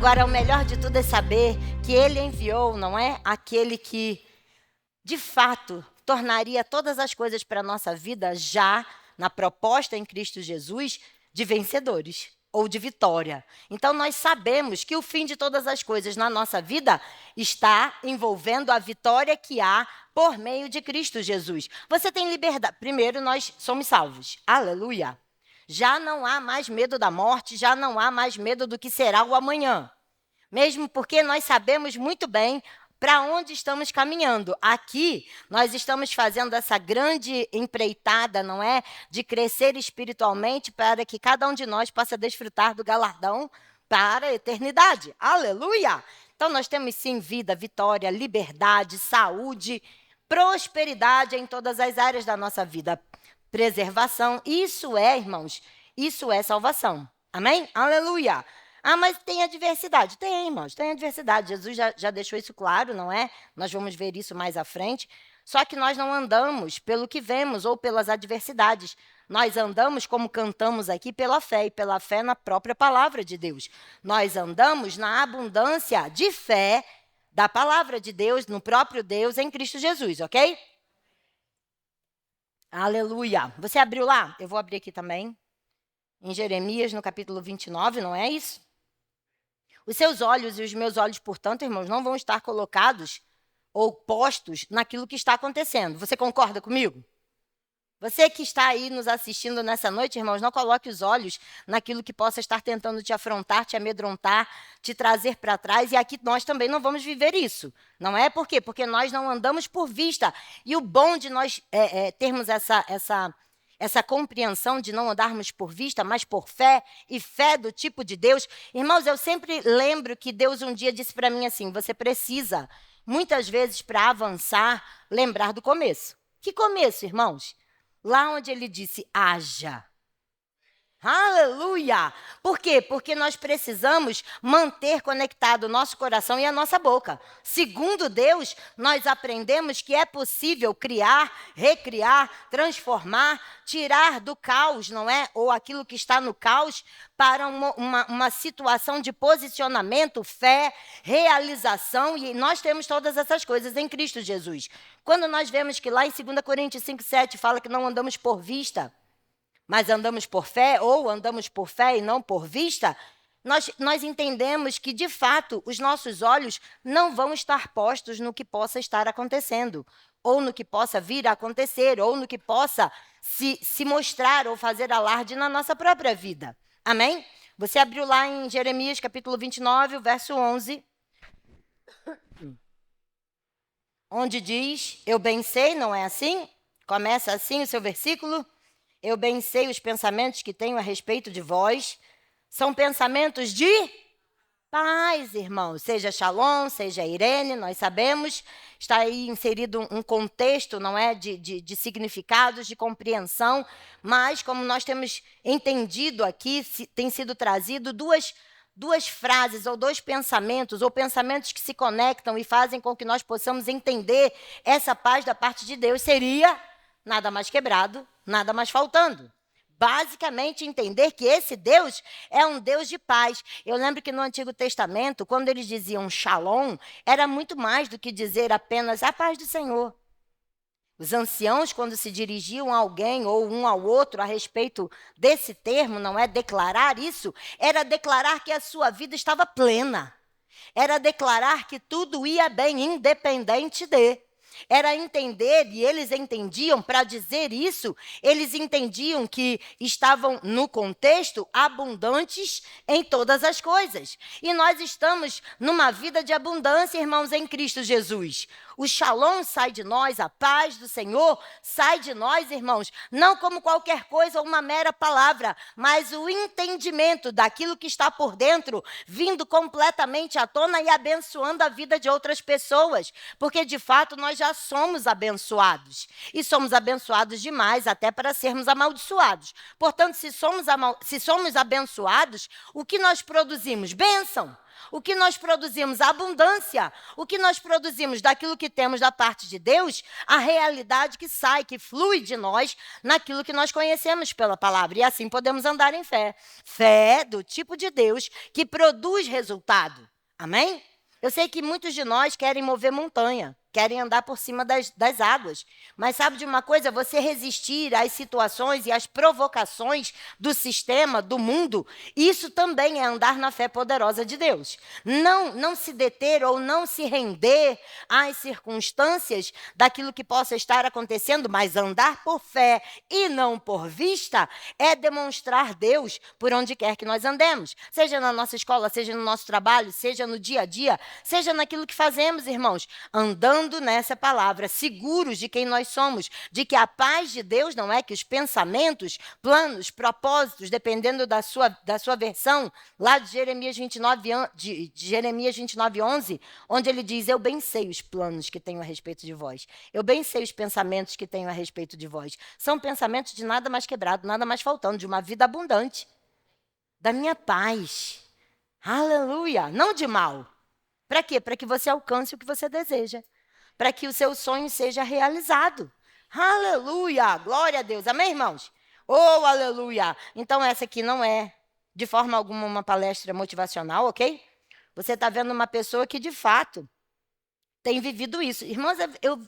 Agora, o melhor de tudo é saber que ele enviou, não é? Aquele que, de fato, tornaria todas as coisas para a nossa vida já, na proposta em Cristo Jesus, de vencedores ou de vitória. Então, nós sabemos que o fim de todas as coisas na nossa vida está envolvendo a vitória que há por meio de Cristo Jesus. Você tem liberdade. Primeiro, nós somos salvos. Aleluia. Já não há mais medo da morte, já não há mais medo do que será o amanhã. Mesmo porque nós sabemos muito bem para onde estamos caminhando. Aqui, nós estamos fazendo essa grande empreitada, não é? De crescer espiritualmente para que cada um de nós possa desfrutar do galardão para a eternidade. Aleluia! Então, nós temos sim vida, vitória, liberdade, saúde, prosperidade em todas as áreas da nossa vida. Preservação. Isso é, irmãos, isso é salvação. Amém? Aleluia! Ah, mas tem adversidade. Tem, irmãos, tem adversidade. Jesus já deixou isso claro, não é? Nós vamos ver isso mais à frente. Só que nós não andamos pelo que vemos ou pelas adversidades. Nós andamos, como cantamos aqui, pela fé, e pela fé na própria palavra de Deus. Nós andamos na abundância de fé da palavra de Deus, no próprio Deus, em Cristo Jesus, ok? Aleluia. Você abriu lá? Eu vou abrir aqui também. Em Jeremias, no capítulo 29, não é isso? Os seus olhos e os meus olhos, portanto, irmãos, não vão estar colocados ou postos naquilo que está acontecendo. Você concorda comigo? Você que está aí nos assistindo nessa noite, irmãos, não coloque os olhos naquilo que possa estar tentando te afrontar, te amedrontar, te trazer para trás. E aqui nós também não vamos viver isso. Não é por quê? Porque nós não andamos por vista. E o bom de nós termos essa compreensão de não andarmos por vista, mas por fé, e fé do tipo de Deus. Irmãos, eu sempre lembro que Deus um dia disse para mim assim, você precisa, muitas vezes, para avançar, lembrar do começo. Que começo, irmãos? Lá onde ele disse, haja. Aleluia! Por quê? Porque nós precisamos manter conectado o nosso coração e a nossa boca. Segundo Deus, nós aprendemos que é possível criar, recriar, transformar, tirar do caos, não é? Ou aquilo que está no caos, para uma situação de posicionamento, fé, realização, e nós temos todas essas coisas em Cristo Jesus. Quando nós vemos que lá em 2 Coríntios 5,7 fala que não andamos por vista, mas andamos por fé, ou andamos por fé e não por vista, nós entendemos que, de fato, os nossos olhos não vão estar postos no que possa estar acontecendo, ou no que possa vir a acontecer, ou no que possa se mostrar ou fazer alarde na nossa própria vida. Amém? Você abriu lá em Jeremias, capítulo 29, o verso 11, onde diz, eu bem sei, não é assim? Começa assim o seu versículo. Eu bem sei os pensamentos que tenho a respeito de vós. São pensamentos de paz, irmãos. Seja Shalom, seja Irene, nós sabemos. Está aí inserido um contexto, não é? De significados, de compreensão. Mas, como nós temos entendido aqui, tem sido trazido duas frases ou dois pensamentos, ou pensamentos que se conectam e fazem com que nós possamos entender essa paz da parte de Deus. Seria nada mais quebrado, nada mais faltando. Basicamente, entender que esse Deus é um Deus de paz. Eu lembro que no Antigo Testamento, quando eles diziam Shalom, era muito mais do que dizer apenas a paz do Senhor. Os anciãos, quando se dirigiam a alguém ou um ao outro a respeito desse termo, não é declarar isso, era declarar que a sua vida estava plena. Era declarar que tudo ia bem, independente de. Era entender, e eles entendiam, para dizer isso, eles entendiam que estavam no contexto abundantes em todas as coisas. E nós estamos numa vida de abundância, irmãos, em Cristo Jesus. O Shalom sai de nós, a paz do Senhor sai de nós, irmãos, não como qualquer coisa ou uma mera palavra, mas o entendimento daquilo que está por dentro, vindo completamente à tona e abençoando a vida de outras pessoas, porque de fato nós já somos abençoados, e somos abençoados demais até para sermos amaldiçoados. Portanto, se somos abençoados, o que nós produzimos? Bênção. O que nós produzimos? A abundância. O que nós produzimos daquilo que temos da parte de Deus, a realidade que sai, que flui de nós naquilo que nós conhecemos pela palavra. E assim podemos andar em fé. Fé do tipo de Deus que produz resultado. Amém? Eu sei que muitos de nós querem mover montanha, querem andar por cima das águas. Mas sabe de uma coisa? Você resistir às situações e às provocações do sistema, do mundo, isso também é andar na fé poderosa de Deus. Não se deter ou não se render às circunstâncias daquilo que possa estar acontecendo, mas andar por fé e não por vista é demonstrar Deus por onde quer que nós andemos. Seja na nossa escola, seja no nosso trabalho, seja no dia a dia, seja naquilo que fazemos, irmãos, andando nessa palavra, seguros de quem nós somos, de que a paz de Deus não é que os pensamentos, planos, propósitos, dependendo da sua versão, lá de Jeremias 29:11, onde ele diz, eu bem sei os planos que tenho a respeito de vós, eu bem sei os pensamentos que tenho a respeito de vós. São pensamentos de nada mais quebrado, nada mais faltando, de uma vida abundante, da minha paz. Aleluia! Não de mal. Para quê? Para que você alcance o que você deseja. Para que o seu sonho seja realizado. Aleluia! Glória a Deus. Amém, irmãos? Oh, aleluia! Então, essa aqui não é, de forma alguma, uma palestra motivacional, ok? Você está vendo uma pessoa que, de fato, tem vivido isso. Irmãos,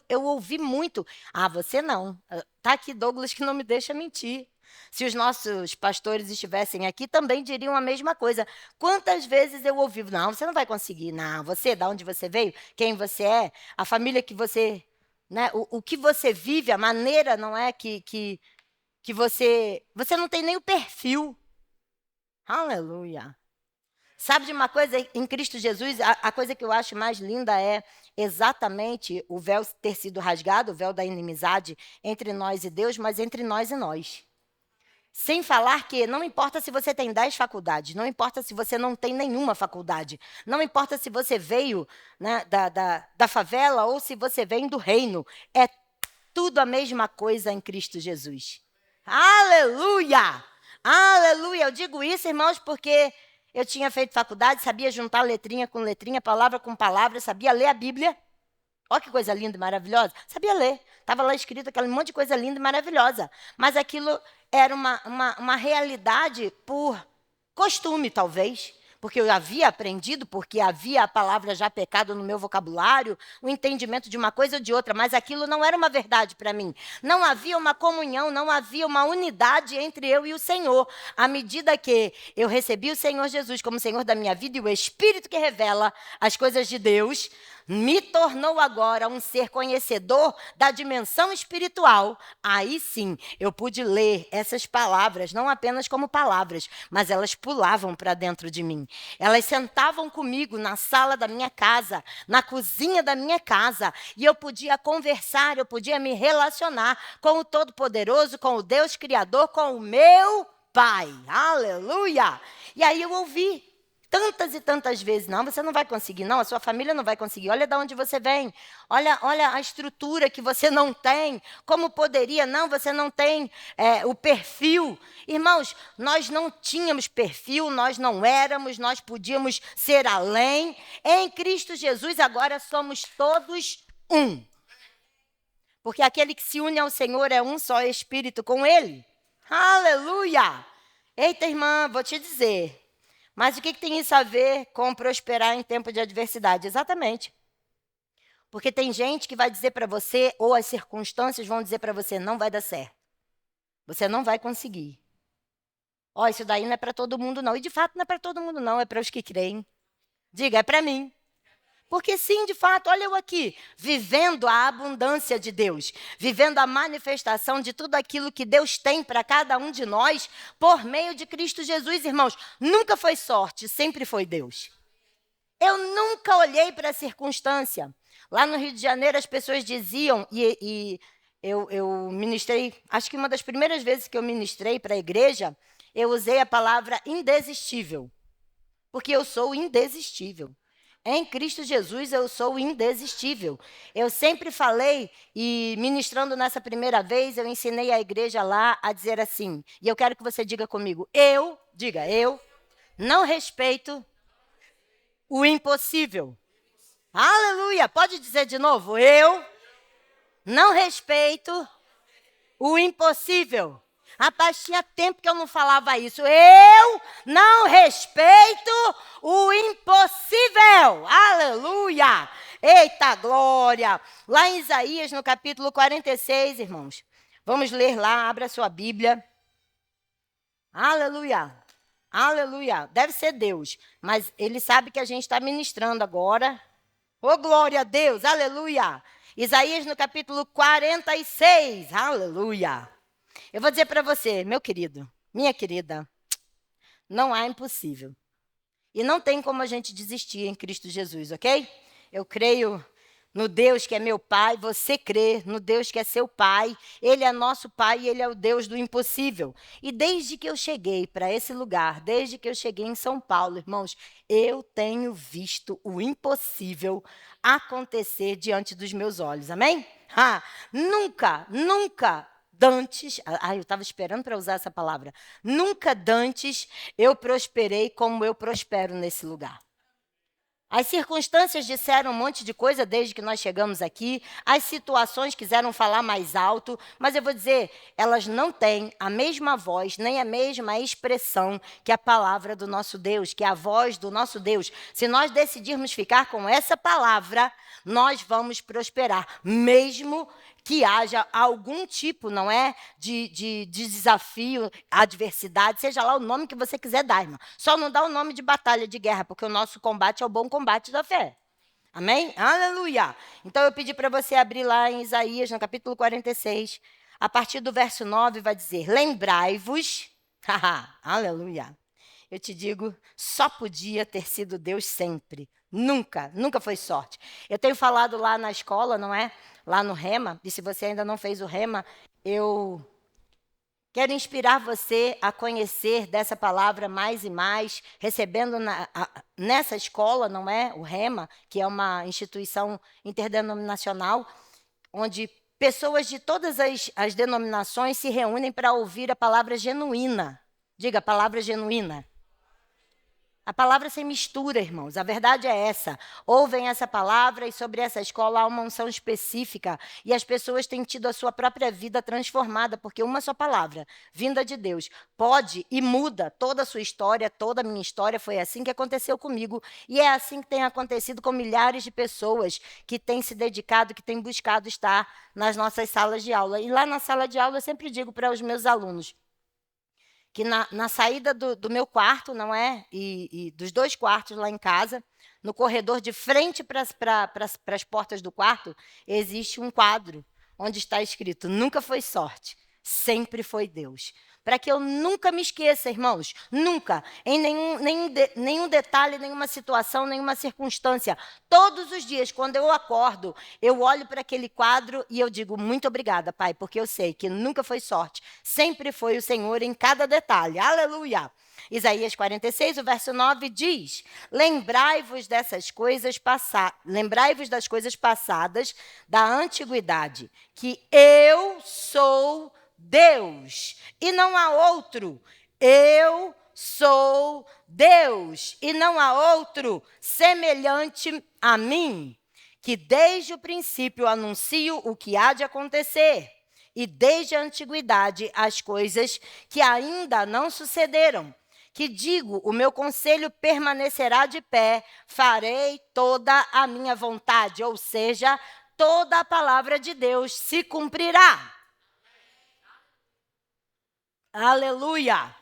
eu ouvi muito. Ah, você não. Está aqui Douglas que não me deixa mentir. Se os nossos pastores estivessem aqui, também diriam a mesma coisa. Quantas vezes eu ouvi, não, você não vai conseguir, não, você, de onde você veio, quem você é, a família que você, né, o que você vive, a maneira, não é, que você não tem nem o perfil. Aleluia. Sabe de uma coisa, em Cristo Jesus, a coisa que eu acho mais linda é exatamente o véu ter sido rasgado, o véu da inimizade entre nós e Deus, mas entre nós e nós. Sem falar que não importa se você tem 10 faculdades, não importa se você não tem nenhuma faculdade, não importa se você veio, né, da favela ou se você vem do reino, é tudo a mesma coisa em Cristo Jesus. Aleluia! Aleluia! Eu digo isso, irmãos, porque eu tinha feito faculdade, sabia juntar letrinha com letrinha, palavra com palavra, sabia ler a Bíblia. Olha que coisa linda e maravilhosa. Sabia ler. Estava lá escrito aquele monte de coisa linda e maravilhosa. Mas aquilo era uma realidade por costume, talvez. Porque eu havia aprendido, porque havia a palavra já pecado no meu vocabulário, o entendimento de uma coisa ou de outra, mas aquilo não era uma verdade para mim. Não havia uma comunhão, não havia uma unidade entre eu e o Senhor. À medida que eu recebi o Senhor Jesus como Senhor da minha vida e o Espírito que revela as coisas de Deus, me tornou agora um ser conhecedor da dimensão espiritual. Aí sim, eu pude ler essas palavras, não apenas como palavras, mas elas pulavam para dentro de mim. Elas sentavam comigo na sala da minha casa, na cozinha da minha casa, e eu podia conversar, eu podia me relacionar com o Todo-Poderoso, com o Deus Criador, com o meu Pai. Aleluia! E aí eu ouvi tantas e tantas vezes, não, você não vai conseguir, não, a sua família não vai conseguir, olha de onde você vem, olha a estrutura que você não tem, como poderia, não, você não tem o perfil. Irmãos, nós não tínhamos perfil, nós não éramos, nós podíamos ser além. Em Cristo Jesus agora somos todos um. Porque aquele que se une ao Senhor é um só espírito com Ele. Aleluia! Eita, irmã, vou te dizer. Mas o que tem isso a ver com prosperar em tempo de adversidade? Exatamente. Porque tem gente que vai dizer para você, ou as circunstâncias vão dizer para você, não vai dar certo. Você não vai conseguir. Ó, isso daí não é para todo mundo, não. E de fato não é para todo mundo, não. É para os que creem. Diga, é para mim. Porque sim, de fato, olha eu aqui, vivendo a abundância de Deus, vivendo a manifestação de tudo aquilo que Deus tem para cada um de nós, por meio de Cristo Jesus, irmãos. Nunca foi sorte, sempre foi Deus. Eu nunca olhei para a circunstância. Lá no Rio de Janeiro, as pessoas diziam, e eu ministrei, acho que uma das primeiras vezes que eu ministrei para a igreja, eu usei a palavra indesistível, porque eu sou indesistível. Em Cristo Jesus, eu sou indesistível. Eu sempre falei, e ministrando nessa primeira vez, eu ensinei a igreja lá a dizer assim, e eu quero que você diga comigo, eu não respeito o impossível. Aleluia! Pode dizer de novo, eu não respeito o impossível. Rapaz, tinha tempo que eu não falava isso. Eu não respeito o impossível. Aleluia! Eita glória! Lá em Isaías, no capítulo 46, irmãos. Vamos ler lá, abra sua Bíblia. Aleluia! Aleluia! Deve ser Deus, mas ele sabe que a gente está ministrando agora. Oh, glória a Deus! Aleluia! Isaías no capítulo 46. Aleluia! Eu vou dizer para você, meu querido, minha querida, não há impossível. E não tem como a gente desistir em Cristo Jesus, ok? Eu creio no Deus que é meu Pai, você crê no Deus que é seu Pai. Ele é nosso Pai e Ele é o Deus do impossível. E desde que eu cheguei para esse lugar, desde que eu cheguei em São Paulo, irmãos, eu tenho visto o impossível acontecer diante dos meus olhos, amém? Nunca dantes, eu estava esperando para usar essa palavra, nunca dantes eu prosperei como eu prospero nesse lugar. As circunstâncias disseram um monte de coisa desde que nós chegamos aqui, as situações quiseram falar mais alto, mas eu vou dizer, elas não têm a mesma voz, nem a mesma expressão que a palavra do nosso Deus, que é a voz do nosso Deus. Se nós decidirmos ficar com essa palavra, nós vamos prosperar, mesmo que haja algum tipo, não é, de desafio, adversidade, seja lá o nome que você quiser dar, irmão. Só não dá o nome de batalha, de guerra, porque o nosso combate é o bom combate da fé. Amém? Aleluia! Então, eu pedi para você abrir lá em Isaías, no capítulo 46, a partir do verso 9, vai dizer, lembrai-vos, aleluia, eu te digo, só podia ter sido Deus sempre. Nunca foi sorte. Eu tenho falado lá na escola, não é? Lá no Rema, e se você ainda não fez o Rema, eu quero inspirar você a conhecer dessa palavra mais e mais, recebendo nessa escola, não é? O Rema, que é uma instituição interdenominacional, onde pessoas de todas as denominações se reúnem para ouvir a palavra genuína. Diga, palavra genuína. A palavra sem mistura, irmãos. A verdade é essa. Ouvem essa palavra e sobre essa escola há uma unção específica. E as pessoas têm tido a sua própria vida transformada, porque uma só palavra, vinda de Deus, pode e muda toda a sua história, toda a minha história. Foi assim que aconteceu comigo. E é assim que tem acontecido com milhares de pessoas que têm se dedicado, que têm buscado estar nas nossas salas de aula. E lá na sala de aula eu sempre digo para os meus alunos, que na saída do meu quarto, não é? E dos 2 quartos lá em casa, no corredor de frente para as portas do quarto, existe um quadro onde está escrito, nunca foi sorte, sempre foi Deus. Para que eu nunca me esqueça, irmãos, nunca, em nenhum detalhe, nenhuma situação, nenhuma circunstância. Todos os dias, quando eu acordo, eu olho para aquele quadro e eu digo, muito obrigada, Pai, porque eu sei que nunca foi sorte, sempre foi o Senhor em cada detalhe. Aleluia! Isaías 46, o verso 9 diz, lembrai-vos das coisas passadas da antiguidade, que eu sou Deus, e não há outro. Eu sou Deus, e não há outro semelhante a mim, que desde o princípio anuncio o que há de acontecer, e desde a antiguidade as coisas que ainda não sucederam. Que digo, o meu conselho permanecerá de pé, farei toda a minha vontade, ou seja, toda a palavra de Deus se cumprirá. Aleluia!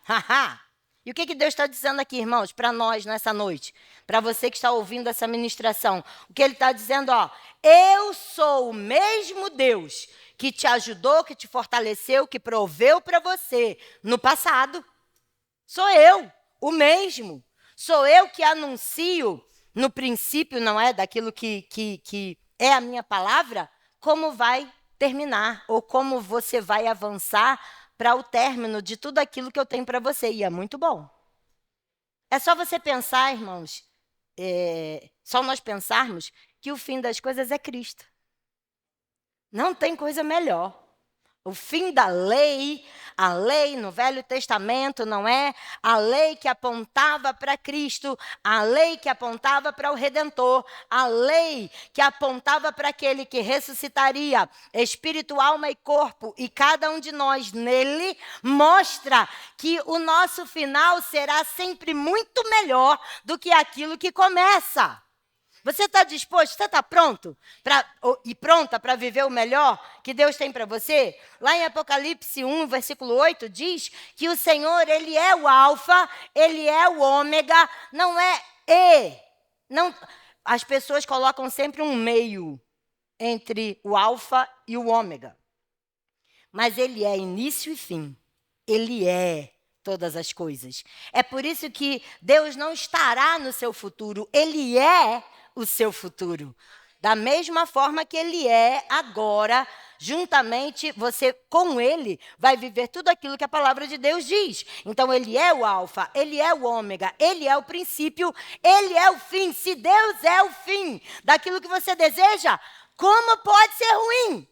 E o que Deus está dizendo aqui, irmãos, para nós nessa noite? Para você que está ouvindo essa ministração. O que Ele está dizendo, ó, eu sou o mesmo Deus que te ajudou, que te fortaleceu, que proveu para você no passado. Sou eu, o mesmo. Sou eu que anuncio no princípio, não é, daquilo que é a minha palavra, como vai terminar ou como você vai avançar para o término de tudo aquilo que eu tenho para você. E é muito bom. É só você pensar, irmãos, só nós pensarmos que o fim das coisas é Cristo. Não tem coisa melhor. O fim da lei, a lei no Velho Testamento, não é? A lei que apontava para Cristo, a lei que apontava para o Redentor, a lei que apontava para aquele que ressuscitaria, espírito, alma e corpo, e cada um de nós nele, mostra que o nosso final será sempre muito melhor do que aquilo que começa. Você está disposto? Você está pronto e pronta para viver o melhor que Deus tem para você? Lá em Apocalipse 1, versículo 8, diz que o Senhor, Ele é o alfa, Ele é o ômega, não é e. Não, as pessoas colocam sempre um meio entre o alfa e o ômega. Mas Ele é início e fim. Ele é todas as coisas. É por isso que Deus não estará no seu futuro. Ele é o seu futuro. Da mesma forma que Ele é agora, juntamente, você com Ele vai viver tudo aquilo que a palavra de Deus diz. Então, Ele é o alfa, Ele é o ômega, Ele é o princípio, Ele é o fim. Se Deus é o fim daquilo que você deseja, como pode ser ruim?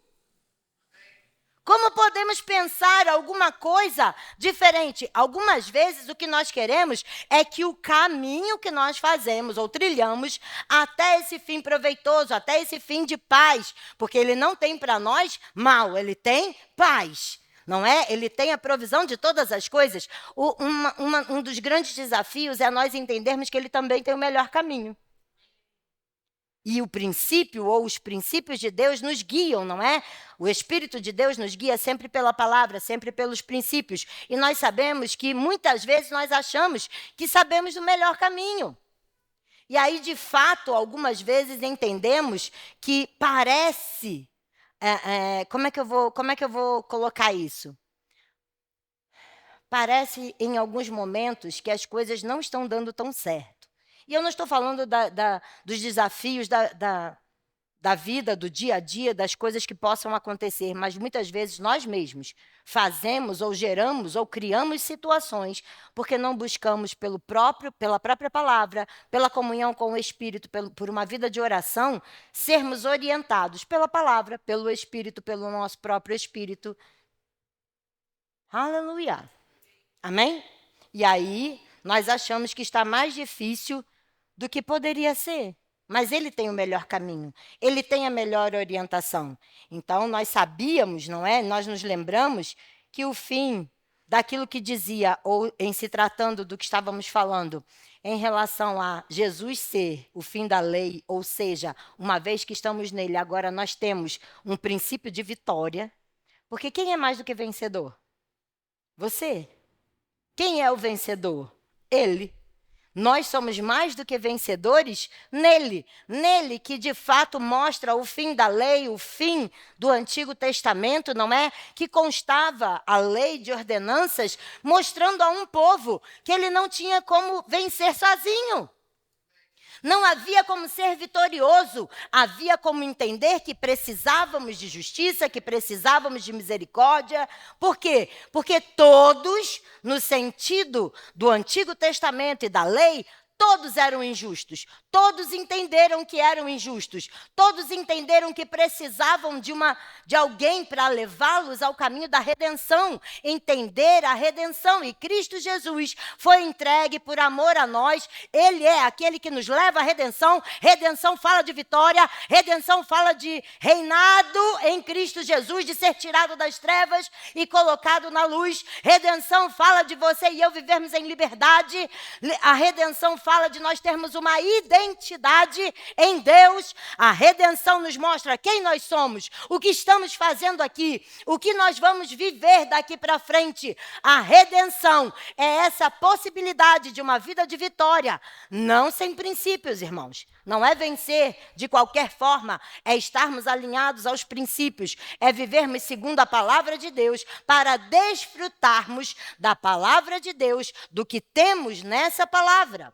Como podemos pensar alguma coisa diferente? Algumas vezes o que nós queremos é que o caminho que nós fazemos ou trilhamos até esse fim proveitoso, até esse fim de paz, porque Ele não tem para nós mal, Ele tem paz. Não é? Ele tem a provisão de todas as coisas. Um dos grandes desafios é nós entendermos que Ele também tem o melhor caminho. E o princípio ou os princípios de Deus nos guiam, não é? O Espírito de Deus nos guia sempre pela palavra, sempre pelos princípios. E nós sabemos que muitas vezes nós achamos que sabemos do melhor caminho. E aí, de fato, algumas vezes entendemos que parece... como é que eu vou colocar isso? Parece, em alguns momentos, que as coisas não estão dando tão certo. E eu não estou falando dos desafios da vida, do dia a dia, das coisas que possam acontecer, mas muitas vezes nós mesmos fazemos ou geramos ou criamos situações porque não buscamos pela própria palavra, pela comunhão com o Espírito, por uma vida de oração, sermos orientados pela palavra, pelo Espírito, pelo nosso próprio Espírito. Aleluia! Amém? E aí, nós achamos que está mais difícil do que poderia ser. Mas Ele tem o melhor caminho. Ele tem a melhor orientação. Então, nós sabíamos, não é? Nós nos lembramos que o fim daquilo que dizia, ou em se tratando do que estávamos falando, em relação a Jesus ser o fim da lei, ou seja, uma vez que estamos nele, agora nós temos um princípio de vitória. Porque quem é mais do que vencedor? Você. Quem é o vencedor? Ele. Nós somos mais do que vencedores nele. Nele que, de fato, mostra o fim da lei, o fim do Antigo Testamento, não é? Que constava a lei de ordenanças, mostrando a um povo que ele não tinha como vencer sozinho. Não havia como ser vitorioso, havia como entender que precisávamos de justiça, que precisávamos de misericórdia. Por quê? Porque todos, no sentido do Antigo Testamento e da lei, todos eram injustos. Todos entenderam que eram injustos. Todos entenderam que precisavam de alguém para levá-los ao caminho da redenção. Entender a redenção. E Cristo Jesus foi entregue por amor a nós. Ele é aquele que nos leva à redenção. Redenção fala de vitória. Redenção fala de reinado em Cristo Jesus, de ser tirado das trevas e colocado na luz. Redenção fala de você e eu vivermos em liberdade. A redenção fala de nós termos uma identidade em Deus. A redenção nos mostra quem nós somos, o que estamos fazendo aqui, o que nós vamos viver daqui para frente. A redenção é essa possibilidade de uma vida de vitória, não sem princípios, irmãos. Não é vencer de qualquer forma, é estarmos alinhados aos princípios, é vivermos segundo a palavra de Deus, para desfrutarmos da palavra de Deus, do que temos nessa palavra.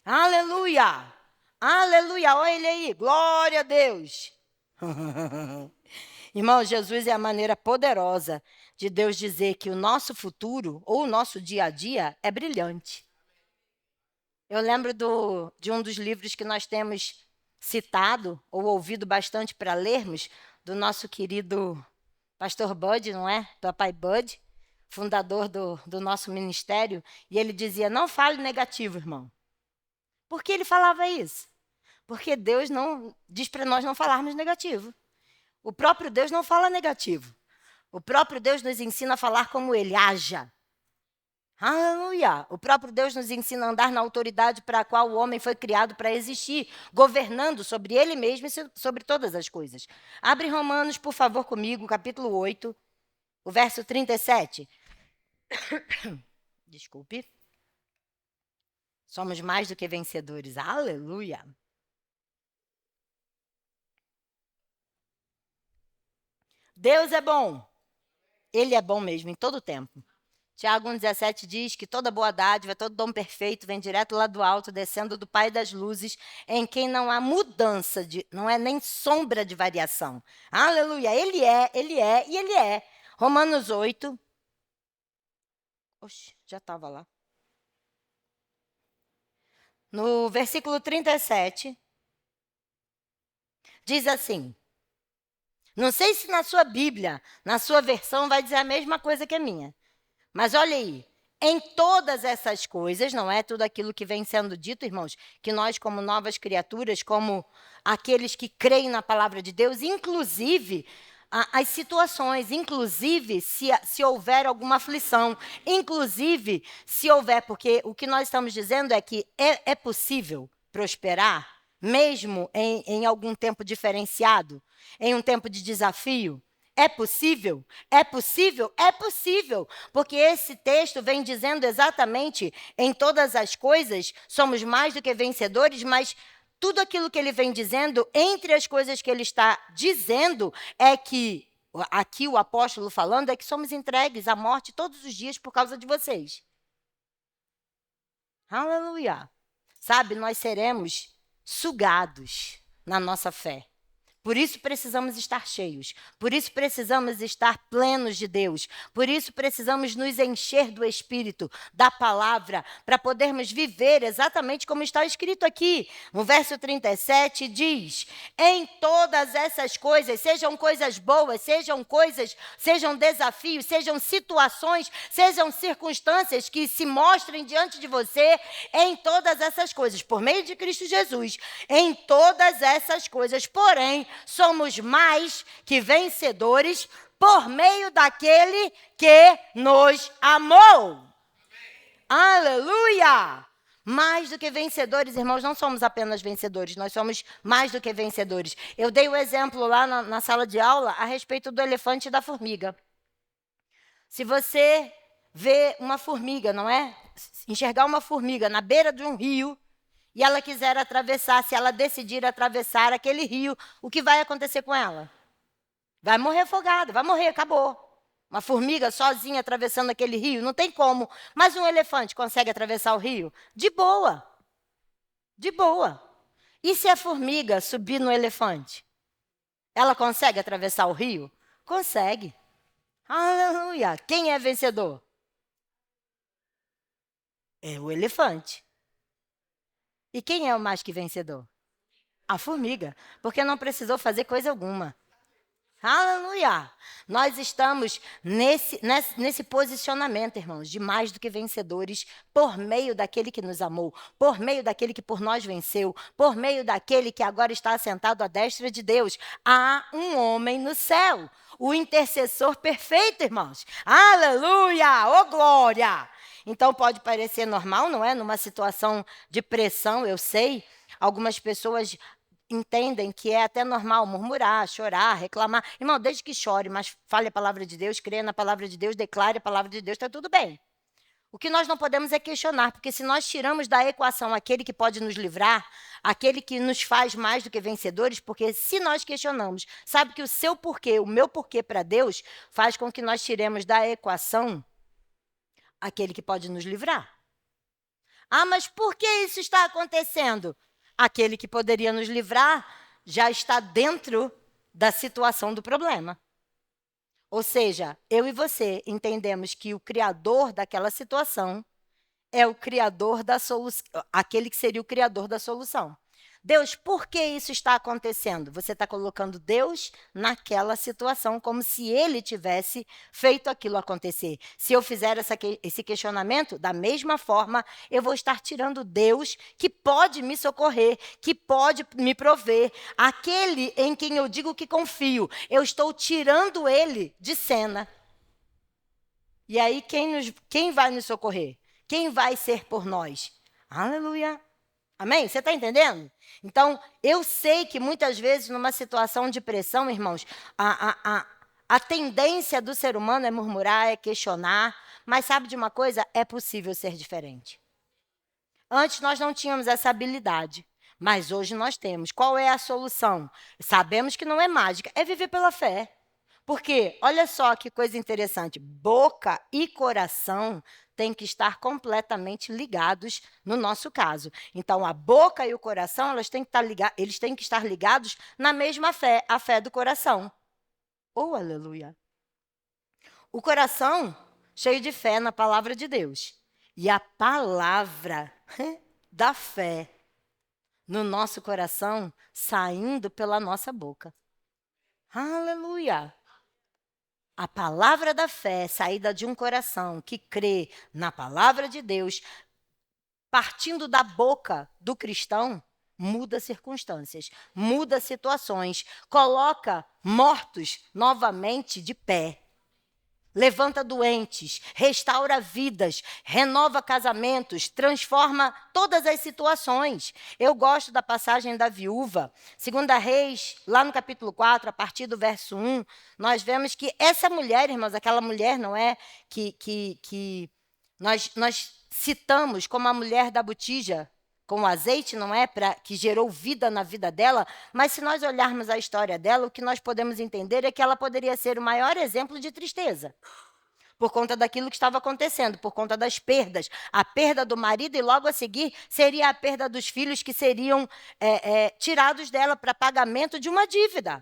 Aleluia! Aleluia! Olha ele aí, glória a Deus! Irmão, Jesus é a maneira poderosa de Deus dizer que o nosso futuro, ou o nosso dia a dia, é brilhante. Eu lembro de um dos livros que nós temos citado, ou ouvido bastante para lermos, do nosso querido Pastor Bud, não é? Papai Bud, fundador do nosso ministério, e ele dizia, não fale negativo, irmão. Por que ele falava isso? Porque Deus não diz para nós não falarmos negativo. O próprio Deus não fala negativo. O próprio Deus nos ensina a falar como ele, haja. Aleluia! O próprio Deus nos ensina a andar na autoridade para a qual o homem foi criado para existir, governando sobre ele mesmo e sobre todas as coisas. Abre Romanos, por favor, comigo, capítulo 8, o verso 37. Desculpe. Somos mais do que vencedores. Aleluia! Deus é bom. Ele é bom mesmo, em todo o tempo. Tiago 1,17 diz que toda boa dádiva, todo dom perfeito vem direto lá do alto, descendo do Pai das luzes, em quem não há mudança, não é nem sombra de variação. Aleluia! Ele é e ele é. Romanos 8. Oxe, já estava lá. No versículo 37, diz assim, não sei se na sua Bíblia, na sua versão, vai dizer a mesma coisa que a minha. Mas olha aí, em todas essas coisas, não é tudo aquilo que vem sendo dito, irmãos, que nós como novas criaturas, como aqueles que creem na palavra de Deus, inclusive as situações, inclusive se houver alguma aflição, inclusive se houver, porque o que nós estamos dizendo é que é possível prosperar, mesmo em algum tempo diferenciado, em um tempo de desafio. É possível? É possível? É possível, porque esse texto vem dizendo exatamente em todas as coisas, somos mais do que vencedores, mas tudo aquilo que ele vem dizendo, entre as coisas que ele está dizendo, é que, aqui o apóstolo falando, é que somos entregues à morte todos os dias por causa de vocês. Aleluia! Sabe, nós seremos sugados na nossa fé. Por isso precisamos estar cheios, por isso precisamos estar plenos de Deus, por isso precisamos nos encher do Espírito, da palavra, para podermos viver exatamente como está escrito aqui. No verso 37 diz, em todas essas coisas, sejam coisas boas, sejam desafios, sejam situações, sejam circunstâncias que se mostrem diante de você, em todas essas coisas, por meio de Cristo Jesus, em todas essas coisas, porém, somos mais que vencedores por meio daquele que nos amou. Amém. Aleluia! Mais do que vencedores, irmãos, não somos apenas vencedores, nós somos mais do que vencedores. Eu dei o exemplo lá na sala de aula a respeito do elefante e da formiga. Se você vê uma formiga, não é? Enxergar uma formiga na beira de um rio, e ela quiser atravessar, se ela decidir atravessar aquele rio, o que vai acontecer com ela? Vai morrer afogada, vai morrer, acabou. Uma formiga sozinha atravessando aquele rio, não tem como. Mas um elefante consegue atravessar o rio? De boa. De boa. E se a formiga subir no elefante? Ela consegue atravessar o rio? Consegue. Aleluia. Quem é vencedor? É o elefante. E quem é o mais que vencedor? A formiga, porque não precisou fazer coisa alguma. Aleluia! Nós estamos nesse posicionamento, irmãos, de mais do que vencedores, por meio daquele que nos amou, por meio daquele que por nós venceu, por meio daquele que agora está assentado à destra de Deus. Há um homem no céu, o intercessor perfeito, irmãos. Aleluia! Ô glória! Então pode parecer normal, não é? Numa situação de pressão, eu sei, algumas pessoas entendem que é até normal murmurar, chorar, reclamar. Irmão, desde que chore, mas fale a palavra de Deus, creia na palavra de Deus, declare a palavra de Deus, está tudo bem. O que nós não podemos é questionar, porque se nós tiramos da equação aquele que pode nos livrar, aquele que nos faz mais do que vencedores, porque se nós questionamos, sabe que o seu porquê, o meu porquê para Deus, faz com que nós tiremos da equação aquele que pode nos livrar. Ah, mas por que isso está acontecendo? Aquele que poderia nos livrar já está dentro da situação do problema. Ou seja, eu e você entendemos que o criador daquela situação é o criador da solução, aquele que seria o criador da solução. Deus, por que isso está acontecendo? Você está colocando Deus naquela situação, como se ele tivesse feito aquilo acontecer. Se eu fizer esse questionamento, da mesma forma, eu vou estar tirando Deus que pode me socorrer, que pode me prover, aquele em quem eu digo que confio. Eu estou tirando ele de cena. E aí, quem vai nos socorrer? Quem vai ser por nós? Aleluia! Amém? Você está entendendo? Então, eu sei que muitas vezes, numa situação de pressão, irmãos, a tendência do ser humano é murmurar, é questionar, mas sabe de uma coisa? É possível ser diferente. Antes nós não tínhamos essa habilidade, mas hoje nós temos. Qual é a solução? Sabemos que não é mágica, é viver pela fé. Porque, olha só que coisa interessante, boca e coração têm que estar completamente ligados no nosso caso. Então, a boca e o coração, eles têm que estar ligados na mesma fé, a fé do coração. Oh, aleluia! O coração cheio de fé na palavra de Deus. E a palavra da fé no nosso coração saindo pela nossa boca. Aleluia! A palavra da fé, saída de um coração que crê na palavra de Deus, partindo da boca do cristão, muda circunstâncias, muda situações, coloca mortos novamente de pé. Levanta doentes, restaura vidas, renova casamentos, transforma todas as situações. Eu gosto da passagem da viúva. 2 Reis, lá no capítulo 4, a partir do verso 1, nós vemos que essa mulher, irmãos, aquela mulher, não é, que nós citamos como a mulher da botija, com o azeite, não é, que gerou vida na vida dela, mas se nós olharmos a história dela, o que nós podemos entender é que ela poderia ser o maior exemplo de tristeza, por conta daquilo que estava acontecendo, por conta das perdas. A perda do marido e logo a seguir seria a perda dos filhos que seriam tirados dela para pagamento de uma dívida.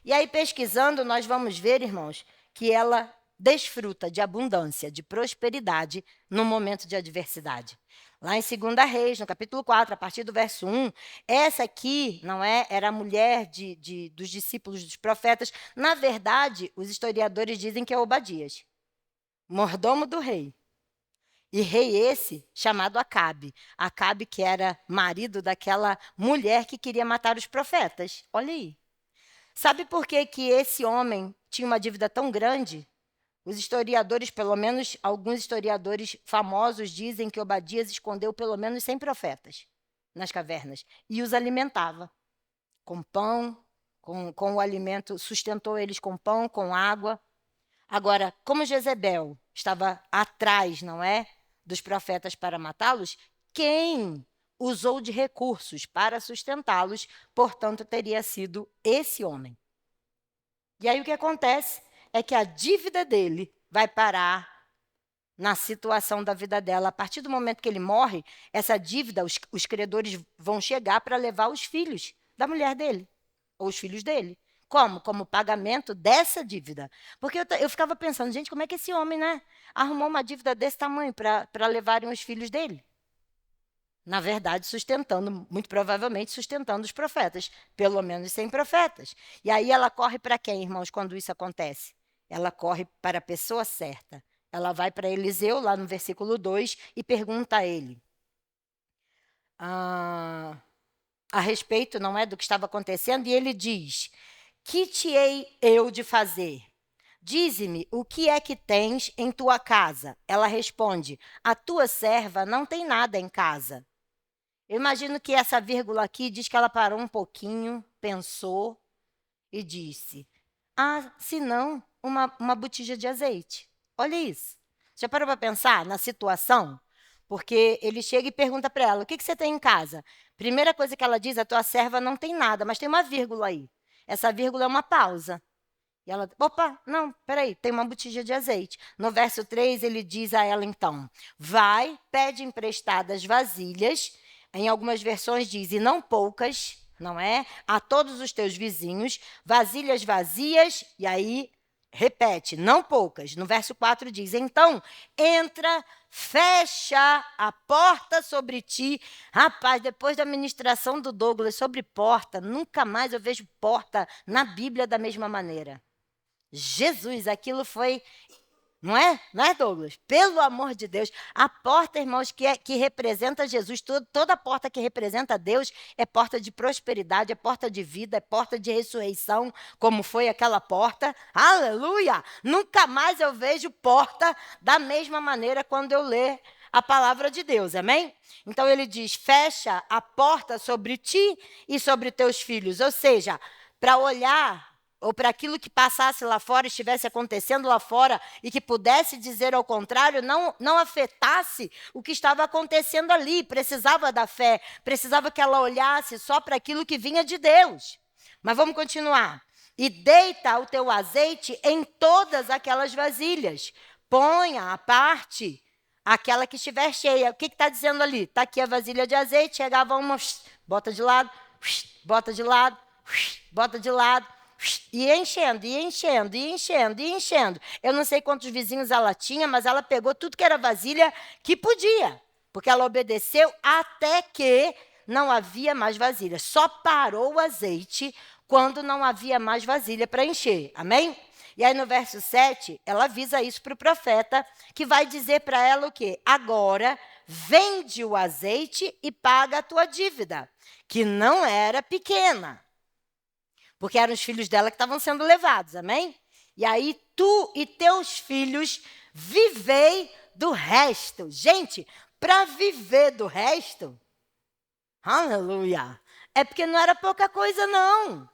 E aí, pesquisando, nós vamos ver, irmãos, que ela desfruta de abundância, de prosperidade no momento de adversidade. Lá em 2 Reis, no capítulo 4, a partir do verso 1, essa aqui, não é, era a mulher dos discípulos dos profetas. Na verdade, os historiadores dizem que é Obadias, mordomo do rei. E rei esse chamado Acabe. Acabe que era marido daquela mulher que queria matar os profetas. Olha aí. Sabe por que esse homem tinha uma dívida tão grande? Os historiadores, pelo menos alguns historiadores famosos, dizem que Obadias escondeu pelo menos 100 profetas nas cavernas e os alimentava com pão, com o alimento, sustentou eles com pão, com água. Agora, como Jezebel estava atrás, não é, dos profetas para matá-los, quem usou de recursos para sustentá-los, portanto, teria sido esse homem. E aí o que acontece é que a dívida dele vai parar na situação da vida dela. A partir do momento que ele morre, essa dívida, os credores vão chegar para levar os filhos da mulher dele, ou os filhos dele. Como? Como pagamento dessa dívida. Porque eu ficava pensando, gente, como é que esse homem, né, arrumou uma dívida desse tamanho para levarem os filhos dele? Na verdade, muito provavelmente sustentando os profetas, pelo menos 100 profetas. E aí ela corre para quem, irmãos, quando isso acontece? Ela corre para a pessoa certa. Ela vai para Eliseu, lá no versículo 2, e pergunta a ele a respeito, não é, do que estava acontecendo, e ele diz: que te hei eu de fazer? Dize-me, o que é que tens em tua casa? Ela responde: a tua serva não tem nada em casa. Eu imagino que essa vírgula aqui diz que ela parou um pouquinho, pensou e disse: se não, uma botija de azeite. Olha isso. Já parou para pensar na situação? Porque ele chega e pergunta para ela: o que você tem em casa? Primeira coisa que ela diz: a tua serva não tem nada, mas tem uma vírgula aí. Essa vírgula é uma pausa. E ela: opa, não, peraí, tem uma botija de azeite. No verso 3, ele diz a ela, então: vai, pede emprestadas vasilhas. Em algumas versões diz: e não poucas, não é? A todos os teus vizinhos, vasilhas vazias, e aí repete, não poucas. No verso 4 diz, então, entra, fecha a porta sobre ti. Rapaz, depois da ministração do Douglas sobre porta, nunca mais eu vejo porta na Bíblia da mesma maneira. Jesus, aquilo foi... Não é? Não é, Douglas? Pelo amor de Deus. A porta, irmãos, que representa Jesus, toda porta que representa Deus é porta de prosperidade, é porta de vida, é porta de ressurreição, como foi aquela porta. Aleluia! Nunca mais eu vejo porta da mesma maneira quando eu ler a palavra de Deus, amém? Então ele diz, fecha a porta sobre ti e sobre teus filhos. Ou seja, para olhar... ou para aquilo que passasse lá fora, estivesse acontecendo lá fora, e que pudesse dizer ao contrário, não afetasse o que estava acontecendo ali. Precisava da fé, precisava que ela olhasse só para aquilo que vinha de Deus. Mas vamos continuar. E deita o teu azeite em todas aquelas vasilhas. Ponha à parte aquela que estiver cheia. O que está dizendo ali? Está aqui a vasilha de azeite, chegava uma, bota de lado, bota de lado, bota de lado. E enchendo, e enchendo, e enchendo, e enchendo. Eu não sei quantos vizinhos ela tinha, mas ela pegou tudo que era vasilha que podia. Porque ela obedeceu até que não havia mais vasilha. Só parou o azeite quando não havia mais vasilha para encher. Amém? E aí no verso 7, ela avisa isso para o profeta, que vai dizer para ela o quê? Agora, vende o azeite e paga a tua dívida, que não era pequena. Porque eram os filhos dela que estavam sendo levados, amém? E aí, tu e teus filhos vivei do resto. Gente, para viver do resto, aleluia, é porque não era pouca coisa, não.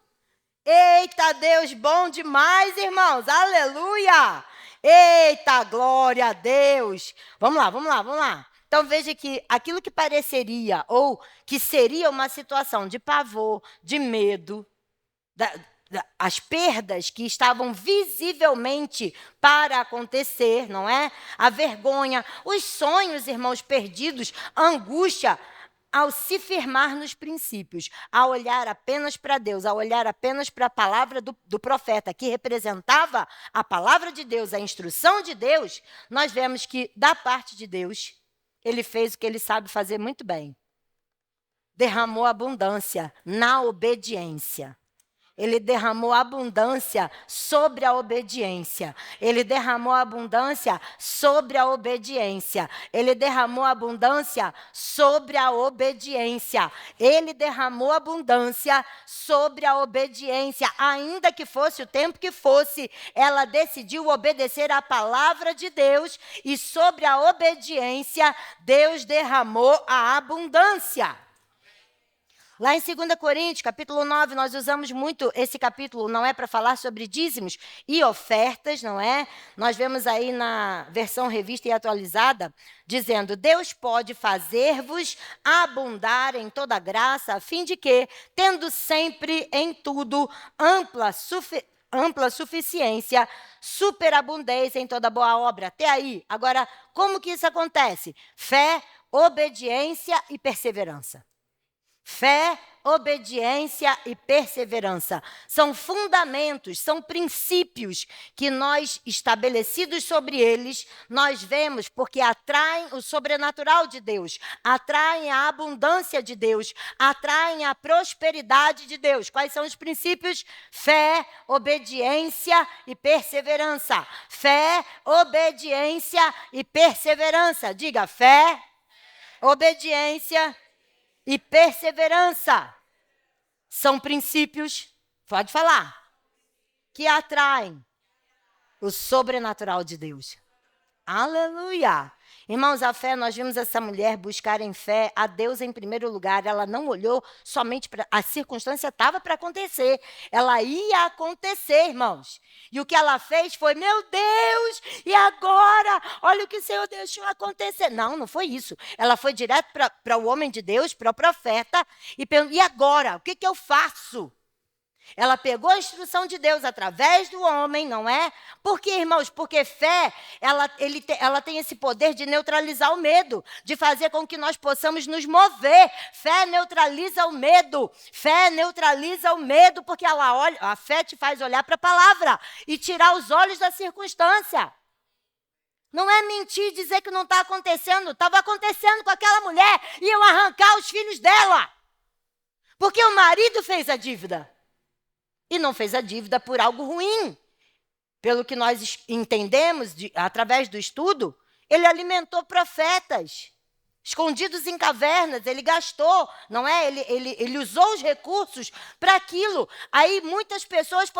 Eita, Deus bom demais, irmãos, aleluia. Eita, glória a Deus. Vamos lá, vamos lá, vamos lá. Então, veja que aquilo que pareceria ou que seria uma situação de pavor, de medo, as perdas que estavam visivelmente para acontecer, não é? A vergonha, os sonhos, irmãos, perdidos, a angústia, ao se firmar nos princípios, a olhar apenas para Deus, a olhar apenas para a palavra do profeta, que representava a palavra de Deus, a instrução de Deus, nós vemos que, da parte de Deus, ele fez o que ele sabe fazer muito bem. Derramou abundância na obediência. Ele derramou abundância sobre a obediência. Ele derramou abundância sobre a obediência. Ele derramou abundância sobre a obediência. Ele derramou abundância sobre a obediência. Ainda que fosse o tempo que fosse, ela decidiu obedecer à palavra de Deus. E sobre a obediência, Deus derramou a abundância. Lá em 2 Coríntios, capítulo 9, nós usamos muito esse capítulo, não é para falar sobre dízimos e ofertas, não é? Nós vemos aí na versão revista e atualizada, dizendo, Deus pode fazer-vos abundar em toda graça, a fim de que, tendo sempre em tudo ampla suficiência, superabundez em toda boa obra. Até aí. Agora, como que isso acontece? Fé, obediência e perseverança. Fé, obediência e perseverança são fundamentos, são princípios que nós, estabelecidos sobre eles, nós vemos porque atraem o sobrenatural de Deus, atraem a abundância de Deus, atraem a prosperidade de Deus. Quais são os princípios? Fé, obediência e perseverança. Fé, obediência e perseverança. Diga fé, obediência e perseverança. São princípios, pode falar, que atraem o sobrenatural de Deus. Aleluia! Irmãos, a fé, nós vimos essa mulher buscar em fé a Deus em primeiro lugar. Ela não olhou somente para... A circunstância estava para acontecer. Ela ia acontecer, irmãos. E o que ela fez foi, meu Deus, e agora? Olha o que o Senhor deixou acontecer. Não, não foi isso. Ela foi direto para o homem de Deus, para o profeta, e perguntou, e agora? O que eu faço? Ela pegou a instrução de Deus através do homem, não é? Por quê, irmãos? Porque fé, ela tem esse poder de neutralizar o medo, de fazer com que nós possamos nos mover. Fé neutraliza o medo. Fé neutraliza o medo, porque a fé te faz olhar para a palavra e tirar os olhos da circunstância. Não é mentir e dizer que não está acontecendo. Estava acontecendo com aquela mulher e eu arrancar os filhos dela. Porque o marido fez a dívida. E não fez a dívida por algo ruim. Pelo que nós entendemos, através do estudo, ele alimentou profetas, escondidos em cavernas, ele gastou, não é? Ele usou os recursos para aquilo. Aí muitas pessoas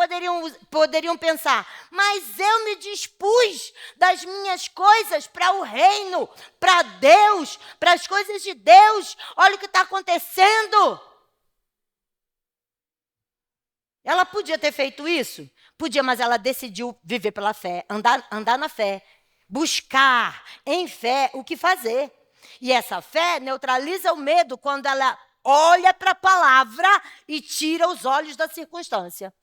poderiam pensar, mas eu me dispus das minhas coisas para o reino, para Deus, para as coisas de Deus. Olha o que está acontecendo. Ela podia ter feito isso? Podia, mas ela decidiu viver pela fé, andar na fé, buscar em fé o que fazer. E essa fé neutraliza o medo quando ela olha para a palavra e tira os olhos da circunstância.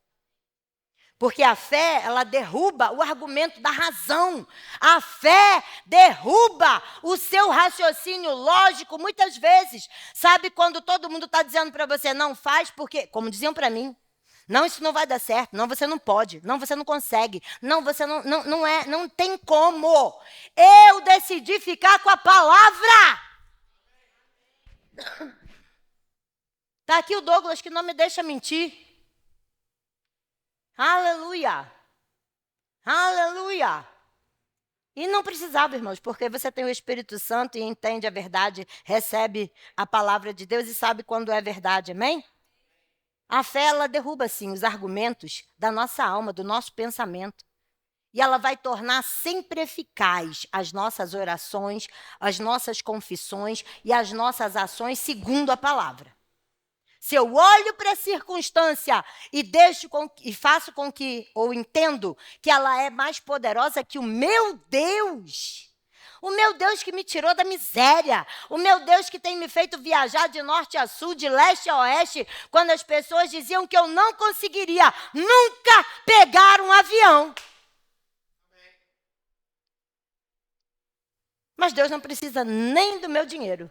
Porque a fé, ela derruba o argumento da razão. A fé derruba o seu raciocínio lógico muitas vezes. Sabe quando todo mundo está dizendo para você, não faz porque, como diziam para mim, não, isso não vai dar certo. Não, você não pode. Não, você não consegue. Não, você não tem como. Eu decidi ficar com a palavra. Está aqui o Douglas que não me deixa mentir. Aleluia. Aleluia. E não precisava, irmãos, porque você tem o Espírito Santo e entende a verdade, recebe a palavra de Deus e sabe quando é verdade, amém? A fé, ela derruba, sim, os argumentos da nossa alma, do nosso pensamento. E ela vai tornar sempre eficaz as nossas orações, as nossas confissões e as nossas ações segundo a palavra. Se eu olho para a circunstância e faço com que, ou entendo que ela é mais poderosa que o meu Deus que me tirou da miséria, o meu Deus que tem me feito viajar de norte a sul, de leste a oeste, quando as pessoas diziam que eu não conseguiria nunca pegar um avião. Mas Deus não precisa nem do meu dinheiro.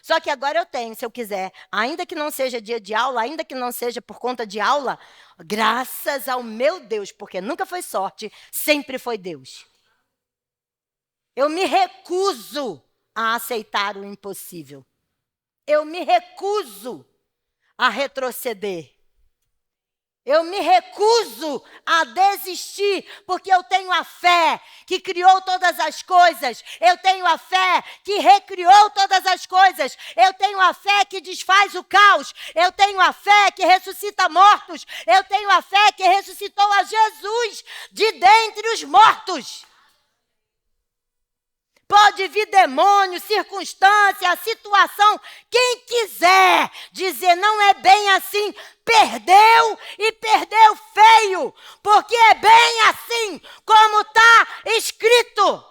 Só que agora eu tenho, se eu quiser, ainda que não seja dia de aula, ainda que não seja por conta de aula, graças ao meu Deus, porque nunca foi sorte, sempre foi Deus. Eu me recuso a aceitar o impossível. Eu me recuso a retroceder. Eu me recuso a desistir, porque eu tenho a fé que criou todas as coisas. Eu tenho a fé que recriou todas as coisas. Eu tenho a fé que desfaz o caos. Eu tenho a fé que ressuscita mortos. Eu tenho a fé que ressuscitou a Jesus de dentre os mortos. Pode vir demônio, circunstância, situação. Quem quiser dizer não é bem assim, perdeu e perdeu feio. Porque é bem assim como está escrito.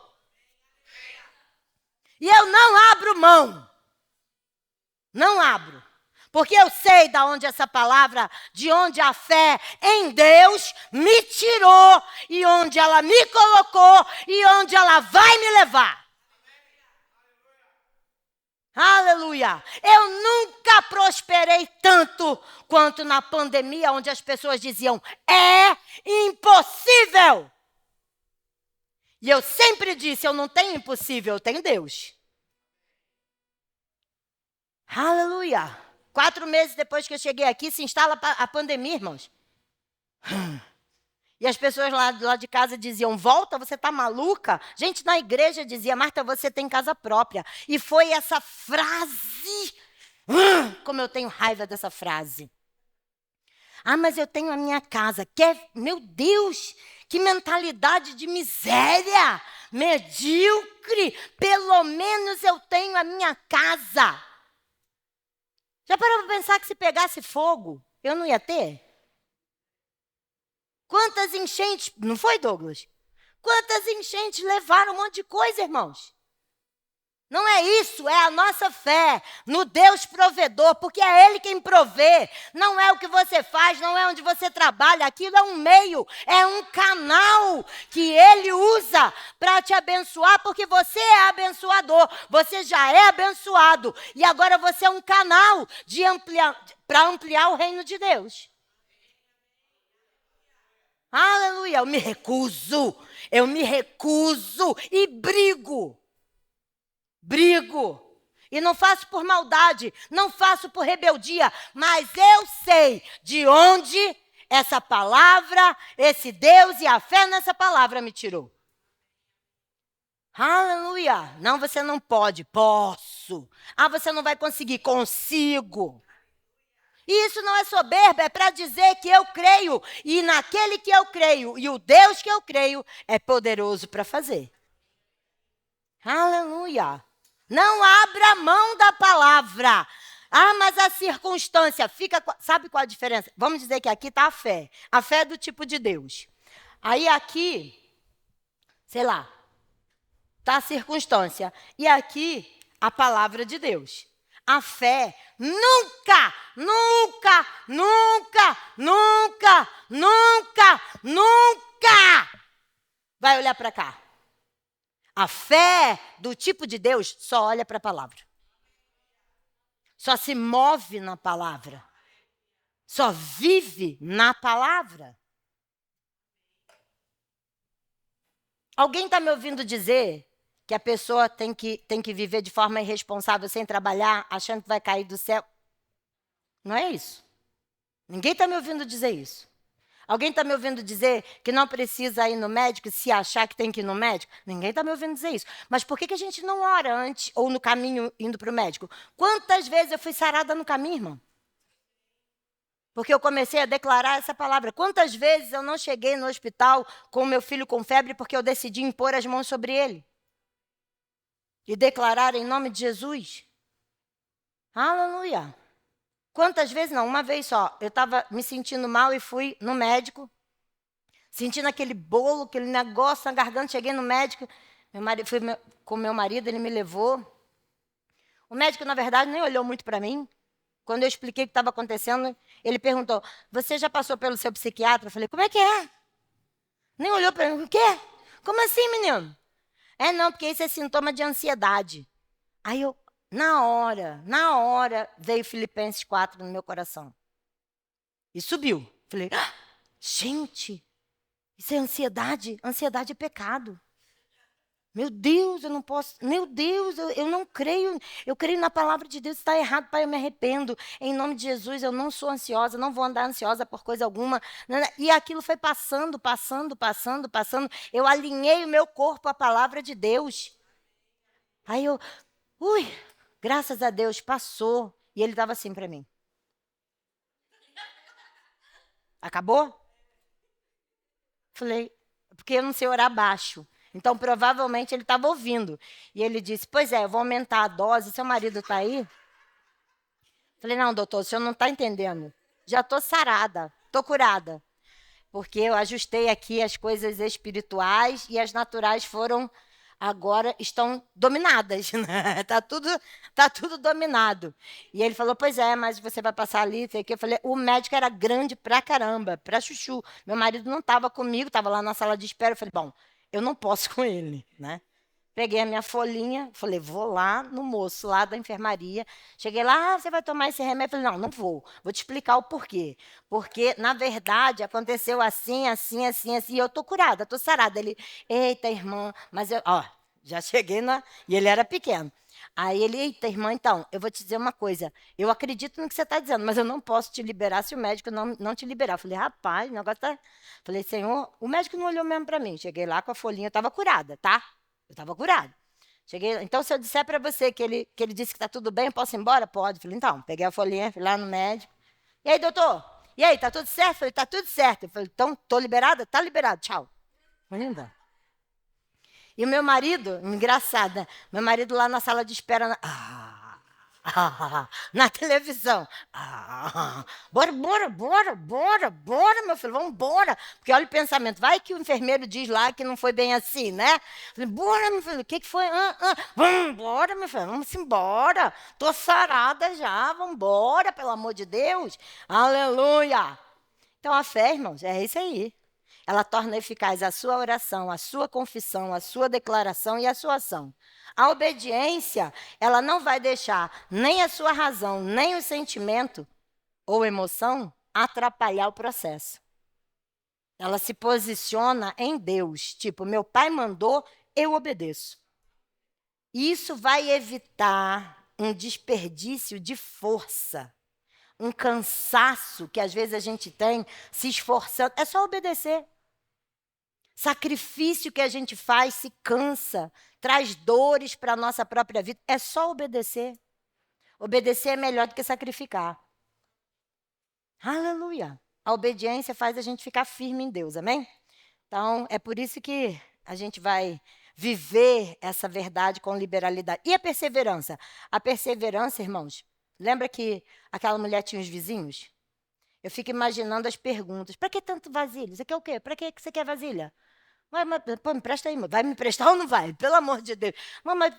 E eu não abro mão. Não abro. Porque eu sei de onde essa palavra, de onde a fé em Deus me tirou. E onde ela me colocou e onde ela vai me levar. Aleluia! Eu nunca prosperei tanto quanto na pandemia, onde as pessoas diziam, é impossível. E eu sempre disse, eu não tenho impossível, eu tenho Deus. Aleluia! 4 meses depois que eu cheguei aqui, se instala a pandemia, irmãos. E as pessoas lá de casa diziam, volta, você está maluca? Gente na igreja dizia, Marta, você tem casa própria. E foi essa frase, como eu tenho raiva dessa frase. Ah, mas eu tenho a minha casa. Meu Deus, que mentalidade de miséria, medíocre. Pelo menos eu tenho a minha casa. Já parou para pensar que se pegasse fogo, eu não ia ter? Quantas enchentes, não foi, Douglas? Quantas enchentes levaram um monte de coisa, irmãos? Não é isso, é a nossa fé no Deus provedor, porque é Ele quem provê. Não é o que você faz, não é onde você trabalha, aquilo é um meio, é um canal que Ele usa para te abençoar, porque você é abençoador, você já é abençoado. E agora você é um canal para ampliar o reino de Deus. Aleluia, eu me recuso e brigo. E não faço por maldade, não faço por rebeldia, mas eu sei de onde essa palavra, esse Deus e a fé nessa palavra me tirou. Aleluia! Não, você não pode, posso. Ah, você não vai conseguir, consigo. E isso não é soberba, é para dizer que eu creio, e naquele que eu creio, e o Deus que eu creio é poderoso para fazer. Aleluia! Não abra mão da palavra. Ah, mas a circunstância fica... Sabe qual a diferença? Vamos dizer que aqui está a fé. A fé é do tipo de Deus. Aí aqui, sei lá, está a circunstância. E aqui, a palavra de Deus. A fé nunca, nunca, nunca, nunca, nunca, nunca vai olhar para cá. A fé do tipo de Deus só olha para a palavra. Só se move na palavra. Só vive na palavra. Alguém está me ouvindo dizer que a pessoa tem que viver de forma irresponsável, sem trabalhar, achando que vai cair do céu? Não é isso. Ninguém está me ouvindo dizer isso. Alguém está me ouvindo dizer que não precisa ir no médico se achar que tem que ir no médico? Ninguém está me ouvindo dizer isso. Mas por que a gente não ora antes ou no caminho indo para o médico? Quantas vezes eu fui sarada no caminho, irmão? Porque eu comecei a declarar essa palavra. Quantas vezes eu não cheguei no hospital com o meu filho com febre porque eu decidi impor as mãos sobre ele? E declarar em nome de Jesus? Aleluia! Quantas vezes? Não, uma vez só. Eu estava me sentindo mal e fui no médico. Sentindo aquele bolo, aquele negócio na garganta. Cheguei no médico. Fui com meu marido, ele me levou. O médico, na verdade, nem olhou muito para mim. Quando eu expliquei o que estava acontecendo, ele perguntou, você já passou pelo seu psiquiatra? Eu falei, como é que é? Nem olhou para mim. O quê? Como assim, menino? É, não, porque isso é sintoma de ansiedade. Aí eu... Na hora, veio Filipenses 4 no meu coração. E subiu. Falei, gente, isso é ansiedade? Ansiedade é pecado. Meu Deus, eu não posso... Meu Deus, eu não creio. Eu creio na palavra de Deus. Está errado, Pai, eu me arrependo. Em nome de Jesus, eu não sou ansiosa, não vou andar ansiosa por coisa alguma. E aquilo foi passando. Eu alinhei o meu corpo à palavra de Deus. Aí eu... Graças a Deus, passou. E ele estava assim para mim. Acabou? Falei, porque eu não sei orar baixo. Então, provavelmente, ele estava ouvindo. E ele disse, pois é, eu vou aumentar a dose. Seu marido está aí? Falei, não, doutor, o senhor não está entendendo. Já estou sarada, estou curada. Porque eu ajustei aqui as coisas espirituais e as naturais foram... agora estão dominadas, né? Está tudo dominado. E ele falou, pois é, mas você vai passar ali, sei o que. Eu falei, o médico era grande pra caramba, pra chuchu. Meu marido não estava comigo, estava lá na sala de espera. Eu falei, bom, eu não posso com ele, né? Peguei a minha folhinha, falei, vou lá no moço, lá da enfermaria. Cheguei lá, você vai tomar esse remédio? Falei, não vou. Vou te explicar o porquê. Porque, na verdade, aconteceu assim, e eu tô curada, tô sarada. Ele, eita, irmã, mas eu... já cheguei na... E ele era pequeno. Aí ele, eita, irmã, então, eu vou te dizer uma coisa. Eu acredito no que você está dizendo, mas eu não posso te liberar se o médico não te liberar. Eu falei, rapaz, o negócio tá... Falei, Senhor, o médico não olhou mesmo para mim. Cheguei lá com a folhinha, eu estava curada, tá? Eu estava curada. Cheguei, então, se eu disser para você que ele disse que está tudo bem, eu posso ir embora? Pode. Falei, então, peguei a folhinha, fui lá no médico. E aí, doutor? E aí, tá tudo certo? Falei, tá tudo certo. Eu falei, então, tô liberada? Tá liberado, tchau. Linda. E o meu marido, engraçado, né? Meu marido lá na sala de espera... Na televisão. Bora, bora, bora, bora, bora, meu filho, vamos embora. Porque olha o pensamento, vai que o enfermeiro diz lá que não foi bem assim, né? Falei, bora, meu filho, o que foi? Vamos embora, meu filho, vamos embora. Tô sarada já, vamos embora, pelo amor de Deus. Aleluia. Então a fé, irmãos, é isso aí. Ela torna eficaz a sua oração, a sua confissão, a sua declaração e a sua ação. A obediência, ela não vai deixar nem a sua razão, nem o sentimento ou emoção atrapalhar o processo. Ela se posiciona em Deus, tipo, meu pai mandou, eu obedeço. Isso vai evitar um desperdício de força, um cansaço que às vezes a gente tem se esforçando. É só obedecer. Sacrifício que a gente faz se cansa, traz dores para a nossa própria vida. É só obedecer. Obedecer é melhor do que sacrificar. Aleluia! A obediência faz a gente ficar firme em Deus, amém? Então, é por isso que a gente vai viver essa verdade com liberalidade. E a perseverança? A perseverança, irmãos, lembra que aquela mulher tinha os vizinhos? Eu fico imaginando as perguntas. Para que tanto vasilha? Você quer o quê? Para que você quer vasilha? Pô, me presta aí, vai me prestar ou não vai? Pelo amor de Deus. Mas,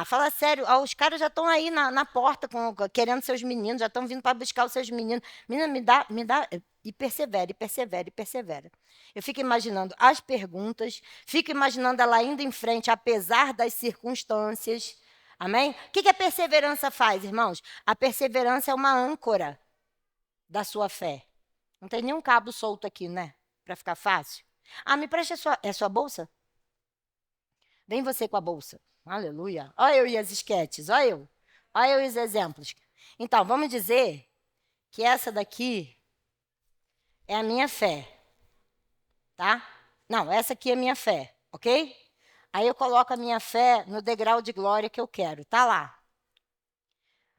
fala sério, os caras já estão aí na porta querendo seus meninos, já estão vindo para buscar os seus meninos. Menina, me dá, e persevera, e persevera, e persevera. Eu fico imaginando as perguntas, fico imaginando ela indo em frente, apesar das circunstâncias. Amém? O que a perseverança faz, irmãos? A perseverança é uma âncora da sua fé. Não tem nenhum cabo solto aqui, né? Para ficar fácil. Me preste a sua bolsa? Vem você com a bolsa. Aleluia. Olha eu e as esquetes, olha eu. Olha eu e os exemplos. Então, vamos dizer que essa daqui é a minha fé. Tá? Não, essa aqui é a minha fé, ok? Aí eu coloco a minha fé no degrau de glória que eu quero. Tá lá.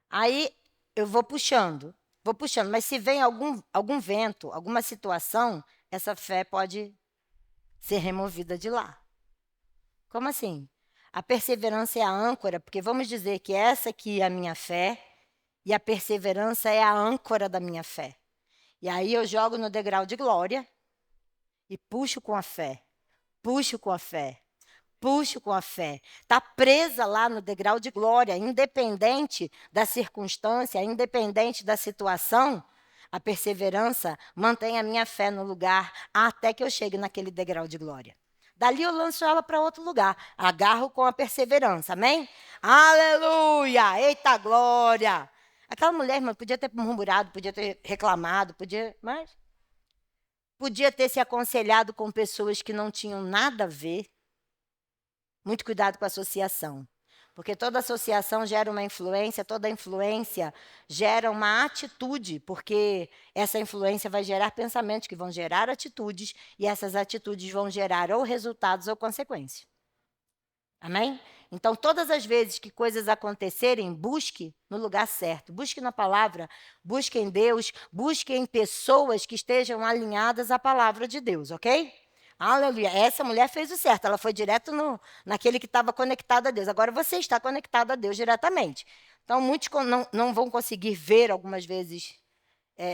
Aí eu vou puxando, mas se vem algum vento, alguma situação, essa fé pode ser removida de lá. Como assim? A perseverança é a âncora, porque vamos dizer que essa aqui é a minha fé e a perseverança é a âncora da minha fé. E aí eu jogo no degrau de glória e puxo com a fé, puxo com a fé, puxo com a fé. Está presa lá no degrau de glória, independente da circunstância, independente da situação. A perseverança mantém a minha fé no lugar até que eu chegue naquele degrau de glória. Dali eu lanço ela para outro lugar. Agarro com a perseverança, amém? Aleluia! Eita glória! Aquela mulher, irmã, podia ter murmurado, podia ter reclamado, mas podia ter se aconselhado com pessoas que não tinham nada a ver. Muito cuidado com a associação. Porque toda associação gera uma influência, toda influência gera uma atitude, porque essa influência vai gerar pensamentos que vão gerar atitudes, e essas atitudes vão gerar ou resultados ou consequências. Amém? Então, todas as vezes que coisas acontecerem, busque no lugar certo, busque na palavra, busque em Deus, busque em pessoas que estejam alinhadas à palavra de Deus, ok? Aleluia. Essa mulher fez o certo, ela foi direto naquele que estava conectado a Deus. Agora você está conectado a Deus diretamente. Então, muitos não vão conseguir ver, algumas vezes,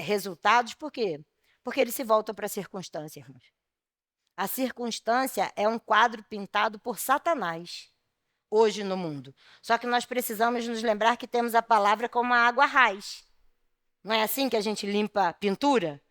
resultados, por quê? Porque eles se voltam para a circunstância, irmãos. A circunstância é um quadro pintado por Satanás, hoje no mundo. Só que nós precisamos nos lembrar que temos a palavra como a água raiz. Não é assim que a gente limpa a pintura?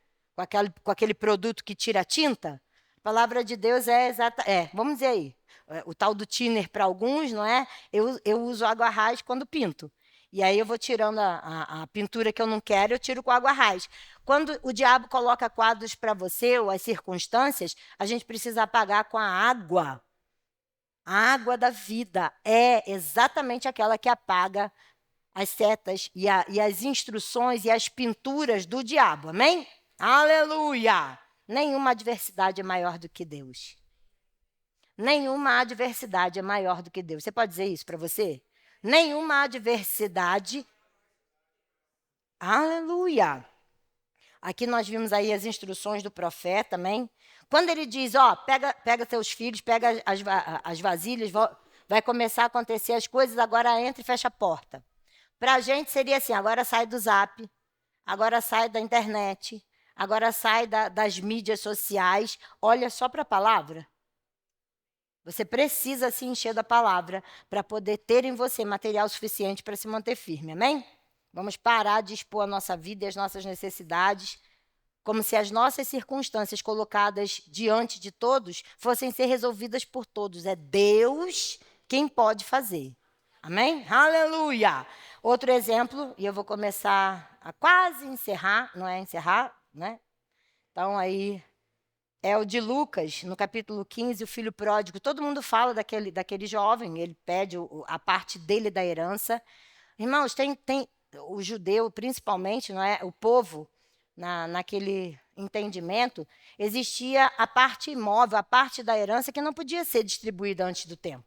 Com aquele produto que tira a tinta? A palavra de Deus é exata. Vamos dizer aí, o tal do thinner para alguns, não é? Eu uso água raiz quando pinto. E aí eu vou tirando a pintura que eu não quero, eu tiro com água raiz. Quando o diabo coloca quadros para você, ou as circunstâncias, a gente precisa apagar com a água. A água da vida é exatamente aquela que apaga as setas e as instruções e as pinturas do diabo, amém? Aleluia! Nenhuma adversidade é maior do que Deus. Nenhuma adversidade é maior do que Deus. Você pode dizer isso para você? Nenhuma adversidade. Aleluia! Aqui nós vimos aí as instruções do profeta, amém? Quando ele diz, pega teus filhos, pega as vasilhas, vai começar a acontecer as coisas, agora entra e fecha a porta. Para a gente seria assim, agora sai do Zap, agora sai da internet, agora sai das mídias sociais. Olha só para a palavra. Você precisa se encher da palavra para poder ter em você material suficiente para se manter firme, amém? Vamos parar de expor a nossa vida e as nossas necessidades, como se as nossas circunstâncias colocadas diante de todos fossem ser resolvidas por todos. É Deus quem pode fazer. Amém? Aleluia! Outro exemplo, e eu vou começar a quase encerrar, não é encerrar, né? Então, aí, é o de Lucas, no capítulo 15, o filho pródigo. Todo mundo fala daquele jovem, ele pede a parte dele da herança. Irmãos, tem o judeu, principalmente, não é? O povo, naquele entendimento, existia a parte imóvel, a parte da herança que não podia ser distribuída antes do tempo.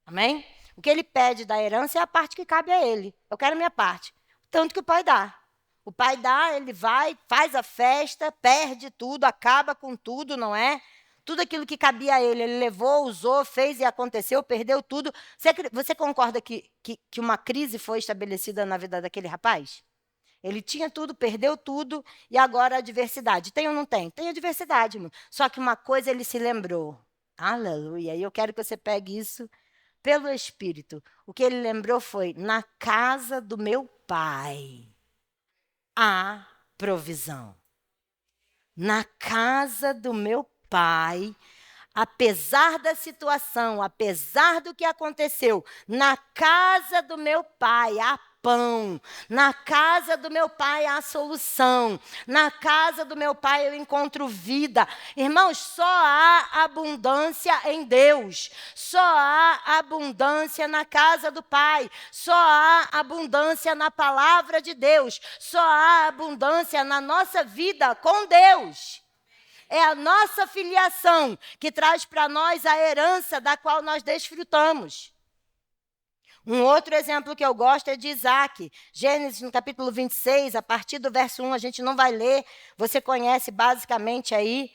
Amém? O que ele pede da herança é a parte que cabe a ele. Eu quero a minha parte. Tanto que o pai dá. O pai dá, ele vai, faz a festa, perde tudo, acaba com tudo, não é? Tudo aquilo que cabia a ele, ele levou, usou, fez e aconteceu, perdeu tudo. Você concorda que uma crise foi estabelecida na vida daquele rapaz? Ele tinha tudo, perdeu tudo, e agora a adversidade. Tem ou não tem? Tem adversidade, irmão. Só que uma coisa ele se lembrou. Aleluia. E eu quero que você pegue isso pelo Espírito. O que ele lembrou foi: na casa do meu pai há provisão. Na casa do meu pai, apesar da situação, apesar do que aconteceu, na casa do meu pai há pão, na casa do meu pai há solução, na casa do meu pai eu encontro vida. Irmãos, só há abundância em Deus, só há abundância na casa do Pai, só há abundância na palavra de Deus, só há abundância na nossa vida com Deus. É a nossa filiação que traz para nós a herança da qual nós desfrutamos. Um outro exemplo que eu gosto é de Isaac. Gênesis, no capítulo 26, a partir do verso 1, a gente não vai ler, você conhece basicamente aí.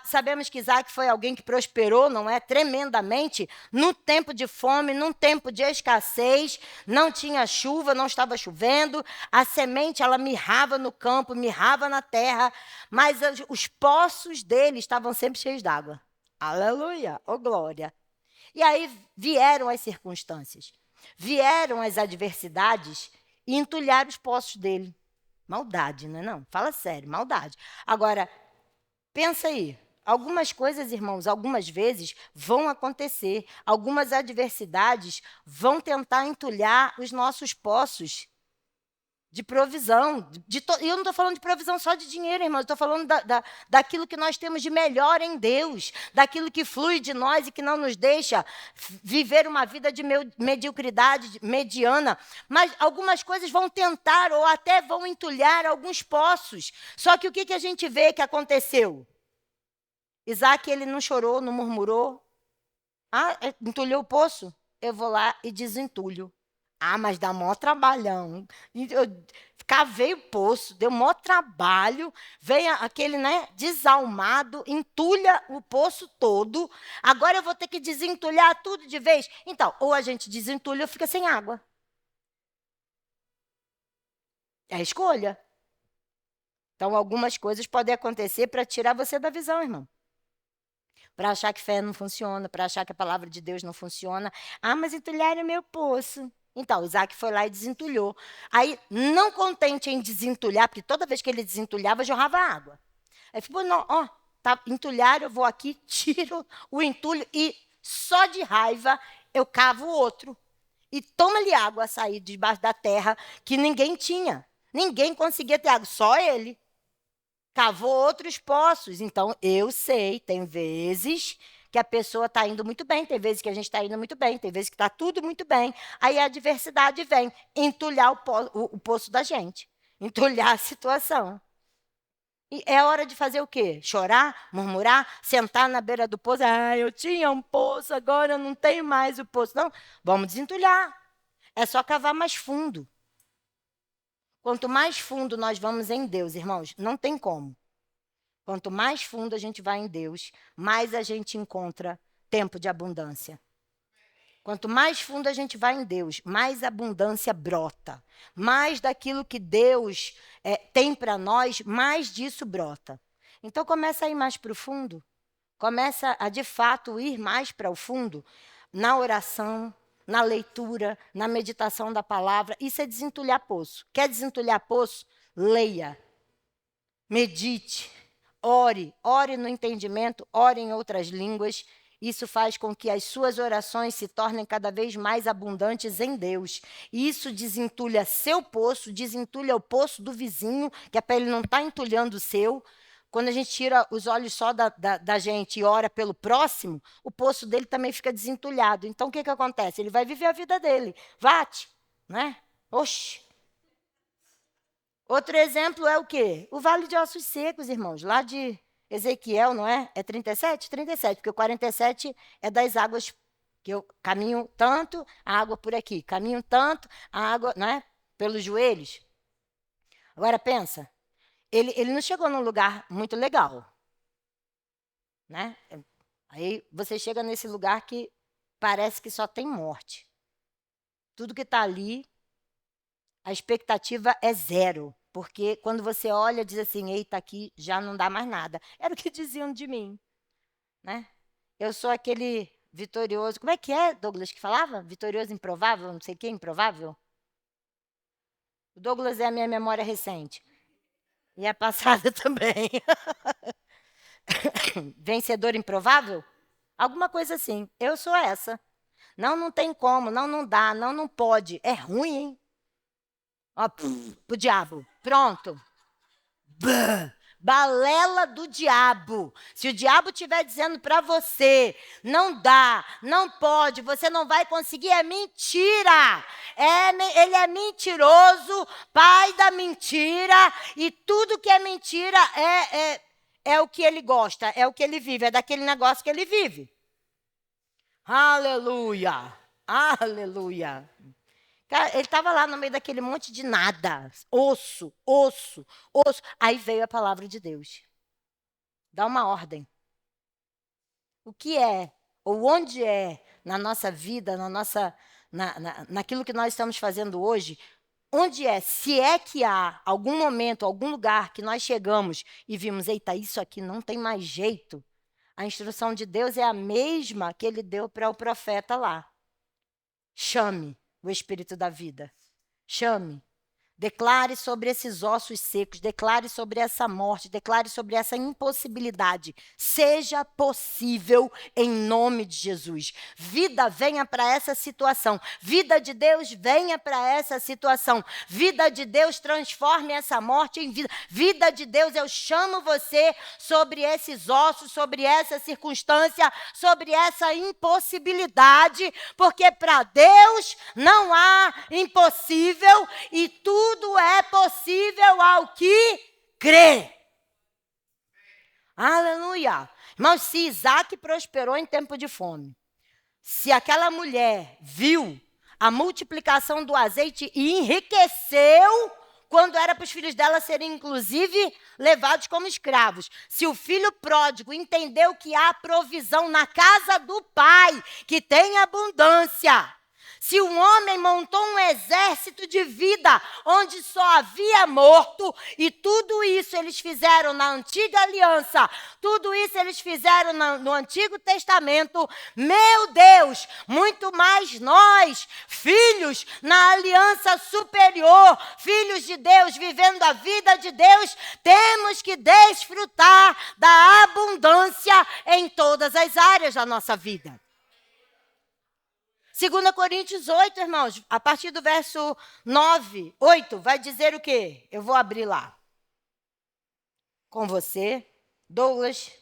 Sabemos que Isaac foi alguém que prosperou, não é? Tremendamente, num tempo de fome, num tempo de escassez, não tinha chuva, não estava chovendo, a semente, ela mirrava no campo, mirrava na terra, mas os poços dele estavam sempre cheios d'água. Aleluia, oh glória. E aí vieram as circunstâncias, vieram as adversidades e entulharam os poços dele. Maldade, não é não? Fala sério, maldade. Agora, pensa aí, algumas coisas, irmãos, algumas vezes vão acontecer, algumas adversidades vão tentar entulhar os nossos poços de provisão. E eu não estou falando de provisão só de dinheiro, irmãos, estou falando daquilo que nós temos de melhor em Deus, daquilo que flui de nós e que não nos deixa viver uma vida de mediocridade mediana. Mas algumas coisas vão tentar ou até vão entulhar alguns poços. Só que o que a gente vê que aconteceu? Isaac, ele não chorou, não murmurou. Ah, entulhou o poço? Eu vou lá e desentulho. Ah, mas dá maior trabalhão. Eu cavei o poço, deu maior trabalho. Vem aquele, né, desalmado, entulha o poço todo. Agora eu vou ter que desentulhar tudo de vez. Então, ou a gente desentulha ou fica sem água. É a escolha. Então, algumas coisas podem acontecer para tirar você da visão, irmão. Para achar que fé não funciona, para achar que a palavra de Deus não funciona. Ah, mas entulharam o meu poço. Então, Isaac foi lá e desentulhou. Aí, não contente em desentulhar, porque toda vez que ele desentulhava, jorrava água. Aí falou, não, ó, tá, entulhar, eu vou aqui, tiro o entulho e só de raiva eu cavo o outro. E toma-lhe água a sair debaixo da terra que ninguém tinha. Ninguém conseguia ter água, só ele. Cavou outros poços. Então, eu sei, tem vezes que a pessoa está indo muito bem, tem vezes que a gente está indo muito bem, tem vezes que está tudo muito bem. Aí a adversidade vem entulhar o poço da gente, entulhar a situação. E é hora de fazer o quê? Chorar, murmurar, sentar na beira do poço. Ah, eu tinha um poço, agora eu não tenho mais o poço. Não, vamos desentulhar. É só cavar mais fundo. Quanto mais fundo nós vamos em Deus, irmãos, não tem como. Quanto mais fundo a gente vai em Deus, mais a gente encontra tempo de abundância. Quanto mais fundo a gente vai em Deus, mais abundância brota. Mais daquilo que Deus tem para nós, mais disso brota. Então, começa a ir mais profundo. Começa a, de fato, ir mais para o fundo na oração, na leitura, na meditação da palavra. Isso é desentulhar poço. Quer desentulhar poço? Leia, medite, ore no entendimento, ore em outras línguas. Isso faz com que as suas orações se tornem cada vez mais abundantes em Deus. E isso desentulha seu poço, desentulha o poço do vizinho, que é para ele não estar entulhando o seu. Quando a gente tira os olhos só da gente e ora pelo próximo, o poço dele também fica desentulhado. Então, o que acontece? Ele vai viver a vida dele. Vate, né? Oxi. Outro exemplo é o quê? O Vale de Ossos Secos, irmãos, lá de Ezequiel, não é? É 37? 37, porque o 47 é das águas que eu caminho tanto, a água por aqui. Caminho tanto, a água, não é? Pelos joelhos. Agora, pensa. Ele não chegou num lugar muito legal, né? Aí você chega nesse lugar que parece que só tem morte. Tudo que está ali, a expectativa é zero, porque quando você olha, diz assim, eita, aqui já não dá mais nada. Era o que diziam de mim, né? Eu sou aquele vitorioso, como é que é, Douglas, que falava? Vitorioso improvável, não sei o que, improvável? O Douglas é a minha memória recente. E a passada também. Vencedor improvável? Alguma coisa assim. Eu sou essa. Não tem como, não dá, não pode. É ruim, hein? Ó, pro diabo. Pronto. Balela do diabo. Se o diabo estiver dizendo para você, não dá, não pode, você não vai conseguir, é mentira. Ele é mentiroso, pai da mentira, e tudo que é mentira é o que ele gosta, é o que ele vive, é daquele negócio que ele vive. Aleluia, aleluia. Cara, ele estava lá no meio daquele monte de nada, osso. Aí veio a palavra de Deus. Dá uma ordem. O que é, ou onde é, na nossa vida, naquilo que nós estamos fazendo hoje, onde é, se é que há algum momento, algum lugar que nós chegamos e vimos, eita, isso aqui não tem mais jeito. A instrução de Deus é a mesma que ele deu para o profeta lá. Chame o Espírito da vida. Chame. Declare sobre esses ossos secos, declare sobre essa morte, declare sobre essa impossibilidade. Seja possível em nome de Jesus. Vida, venha para essa situação. Vida de Deus, venha para essa situação. Vida de Deus, transforme essa morte em vida. Vida de Deus, eu chamo você sobre esses ossos, sobre essa circunstância, sobre essa impossibilidade, porque para Deus não há impossível e tudo é possível ao que crê. Aleluia. Irmãos, se Isaac prosperou em tempo de fome, se aquela mulher viu a multiplicação do azeite e enriqueceu quando era para os filhos dela serem, inclusive, levados como escravos. Se o filho pródigo entendeu que há provisão na casa do pai, que tem abundância. Se um homem montou um exército de vida onde só havia morto, e tudo isso eles fizeram na antiga aliança, tudo isso eles fizeram no Antigo Testamento, meu Deus, muito mais nós, filhos na aliança superior, filhos de Deus, vivendo a vida de Deus, temos que desfrutar da abundância em todas as áreas da nossa vida. 2 Coríntios 8, irmãos, a partir do verso 9, 8, vai dizer o quê? Eu vou abrir lá. Com você, Douglas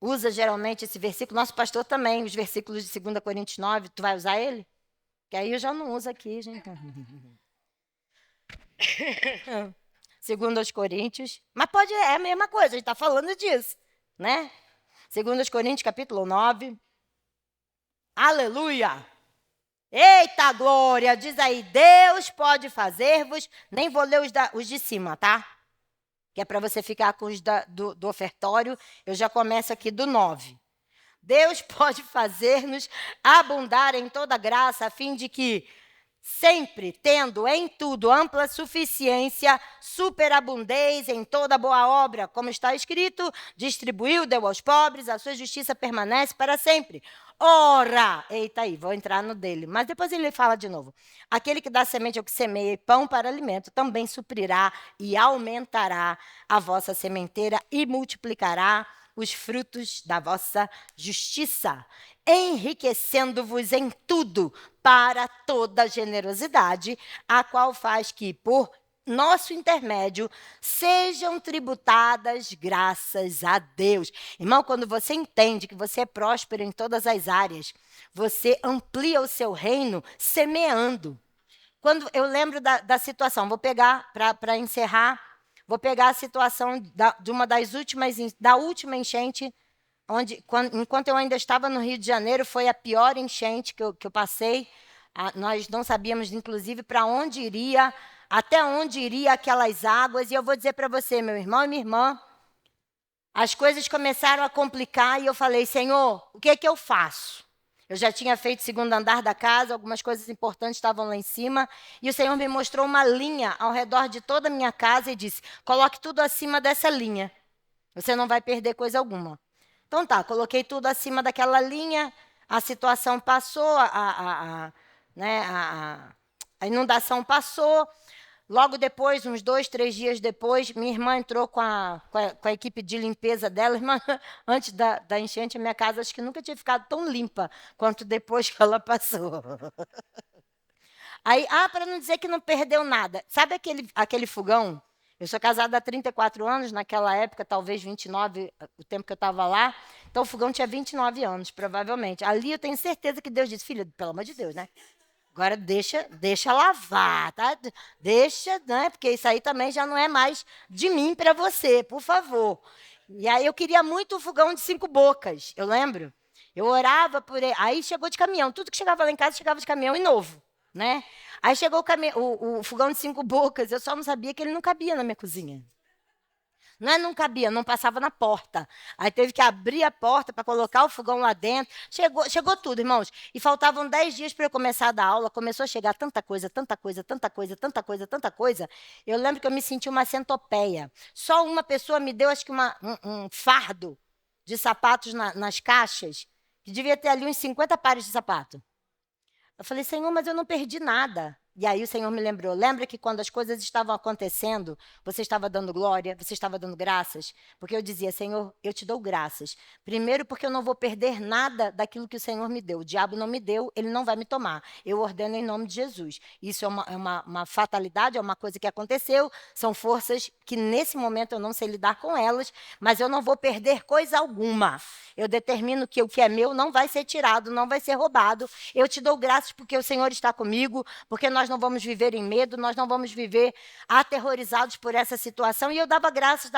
usa geralmente esse versículo, nosso pastor também, os versículos de 2 Coríntios 9, tu vai usar ele? Que aí eu já não uso aqui, gente. 2 Coríntios, mas pode, é a mesma coisa, a gente está falando disso, né? 2 Coríntios, capítulo 9. Aleluia! Eita glória! Diz aí, Deus pode fazer-vos... Nem vou ler os de cima, tá? Que é para você ficar com os do ofertório. Eu já começo aqui do 9. Deus pode fazer-nos abundar em toda graça, a fim de que, sempre tendo em tudo ampla suficiência, superabundez em toda boa obra, como está escrito, distribuiu, deu aos pobres, a sua justiça permanece para sempre. Ora, eita aí, vou entrar no dele, mas depois ele fala de novo. Aquele que dá semente ao que semeia e pão para alimento, também suprirá e aumentará a vossa sementeira e multiplicará os frutos da vossa justiça, enriquecendo-vos em tudo para toda generosidade, a qual faz que, por nosso intermédio, sejam tributadas graças a Deus. Irmão, quando você entende que você é próspero em todas as áreas, você amplia o seu reino semeando. Quando eu lembro da situação, vou pegar, para encerrar, vou pegar a situação de uma das últimas, da última enchente, enquanto eu ainda estava no Rio de Janeiro, foi a pior enchente que eu passei. Nós não sabíamos, inclusive, para onde iria, até onde iria aquelas águas. E eu vou dizer para você, meu irmão e minha irmã, as coisas começaram a complicar e eu falei, Senhor, o que é que eu faço? Eu já tinha feito o segundo andar da casa, algumas coisas importantes estavam lá em cima, e o Senhor me mostrou uma linha ao redor de toda a minha casa e disse, coloque tudo acima dessa linha, você não vai perder coisa alguma. Então tá, coloquei tudo acima daquela linha, a situação passou, né, a inundação passou. Logo depois, uns 2, 3 dias depois, minha irmã entrou com a equipe de limpeza dela. Irmã, antes da enchente, a minha casa acho que nunca tinha ficado tão limpa quanto depois que ela passou. Aí, para não dizer que não perdeu nada, sabe aquele fogão? Eu sou casada há 34 anos, naquela época, talvez 29, o tempo que eu estava lá. Então, o fogão tinha 29 anos, provavelmente. Ali eu tenho certeza que Deus disse, filha, pelo amor de Deus, né? Agora deixa lavar, tá? Deixa, né? Porque isso aí também já não é mais de mim para você, por favor. E aí eu queria muito o fogão de 5 bocas, eu lembro. Eu orava por ele. Aí chegou de caminhão. Tudo que chegava lá em casa chegava de caminhão e novo, né? Aí chegou o fogão de 5 bocas, eu só não sabia que ele não cabia na minha cozinha. Não cabia, não passava na porta. Aí teve que abrir a porta para colocar o fogão lá dentro. Chegou tudo, irmãos. E faltavam 10 dias para eu começar a dar aula. Começou a chegar tanta coisa, tanta coisa, tanta coisa, tanta coisa, tanta coisa. Eu lembro que eu me senti uma centopeia. Só uma pessoa me deu, acho que um fardo de sapatos nas caixas, que devia ter ali uns 50 pares de sapato. Eu falei, Senhor, mas eu não perdi nada. E aí o Senhor me lembrou, lembra que quando as coisas estavam acontecendo, você estava dando glória, você estava dando graças? Porque eu dizia, Senhor, eu te dou graças. Primeiro porque eu não vou perder nada daquilo que o Senhor me deu. O diabo não me deu, ele não vai me tomar. Eu ordeno em nome de Jesus. Isso é uma fatalidade, é uma coisa que aconteceu, são forças que nesse momento eu não sei lidar com elas, mas eu não vou perder coisa alguma. Eu determino que o que é meu não vai ser tirado, não vai ser roubado. Eu te dou graças porque o Senhor está comigo, porque nós não vamos viver em medo, nós não vamos viver aterrorizados por essa situação. E eu dava graças.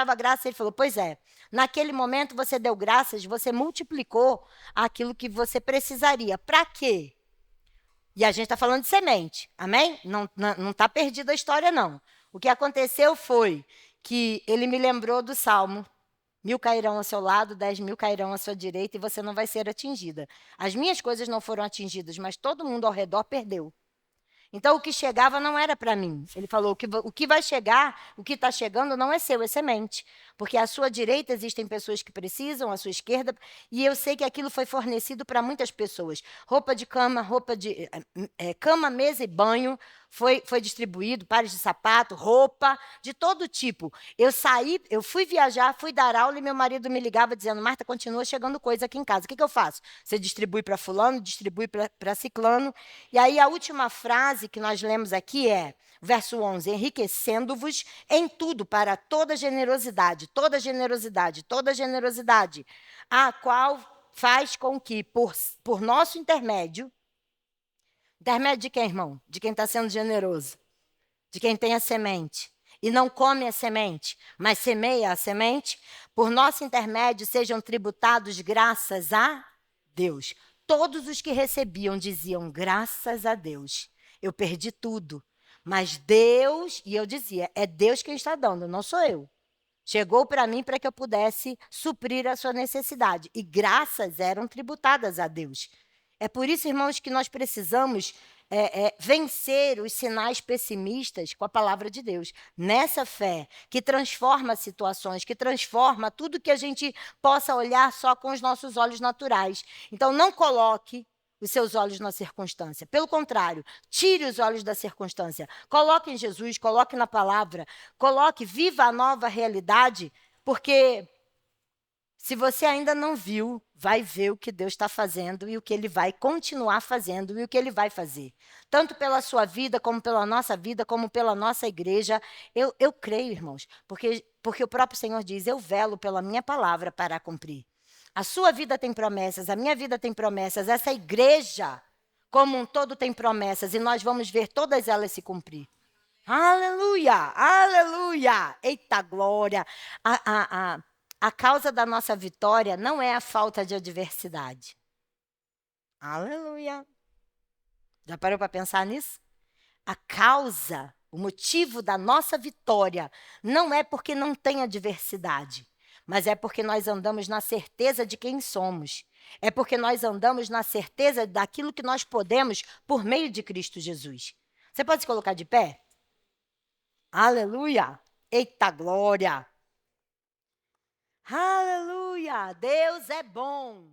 Ele falou, pois é, naquele momento você deu graças, você multiplicou aquilo que você precisaria. Para quê? E a gente está falando de semente, amém? Não está perdida a história, não. O que aconteceu foi que ele me lembrou do Salmo. 1.000 cairão ao seu lado, 10.000 cairão à sua direita e você não vai ser atingida. As minhas coisas não foram atingidas, mas todo mundo ao redor perdeu. Então, o que chegava não era para mim. Ele falou, o que vai chegar, o que está chegando não é seu, é semente. Porque à sua direita existem pessoas que precisam, à sua esquerda, e eu sei que aquilo foi fornecido para muitas pessoas. Roupa de cama, cama, mesa e banho, foi distribuído, pares de sapato, roupa, de todo tipo. Eu fui viajar, fui dar aula e meu marido me ligava dizendo, Marta, continua chegando coisa aqui em casa. O que eu faço? Você distribui para fulano, distribui para ciclano. E aí a última frase que nós lemos aqui é, verso 11, enriquecendo-vos em tudo para toda generosidade, toda generosidade, toda generosidade, a qual faz com que, por nosso intermédio de quem, irmão? De quem está sendo generoso. De quem tem a semente. E não come a semente, mas semeia a semente. Por nosso intermédio sejam tributados graças a Deus. Todos os que recebiam diziam, graças a Deus. Eu perdi tudo. Mas Deus, e eu dizia, é Deus quem está dando, não sou eu. Chegou para mim para que eu pudesse suprir a sua necessidade. E graças eram tributadas a Deus. É por isso, irmãos, que nós precisamos vencer os sinais pessimistas com a palavra de Deus. Nessa fé que transforma situações, que transforma tudo que a gente possa olhar só com os nossos olhos naturais. Então, não coloque os seus olhos na circunstância. Pelo contrário, tire os olhos da circunstância. Coloque em Jesus, coloque na palavra, coloque, viva a nova realidade, porque se você ainda não viu, vai ver o que Deus está fazendo e o que Ele vai continuar fazendo e o que Ele vai fazer. Tanto pela sua vida, como pela nossa vida, como pela nossa igreja. Eu creio, irmãos, porque o próprio Senhor diz, eu velo pela minha palavra para cumprir. A sua vida tem promessas, a minha vida tem promessas, essa igreja como um todo tem promessas e nós vamos ver todas elas se cumprir. Aleluia, aleluia, eita glória. A causa da nossa vitória não é a falta de adversidade. Aleluia. Já parou para pensar nisso? A causa, o motivo da nossa vitória não é porque não tem adversidade, mas é porque nós andamos na certeza de quem somos. É porque nós andamos na certeza daquilo que nós podemos por meio de Cristo Jesus. Você pode se colocar de pé? Aleluia! Eita glória! Aleluia! Deus é bom!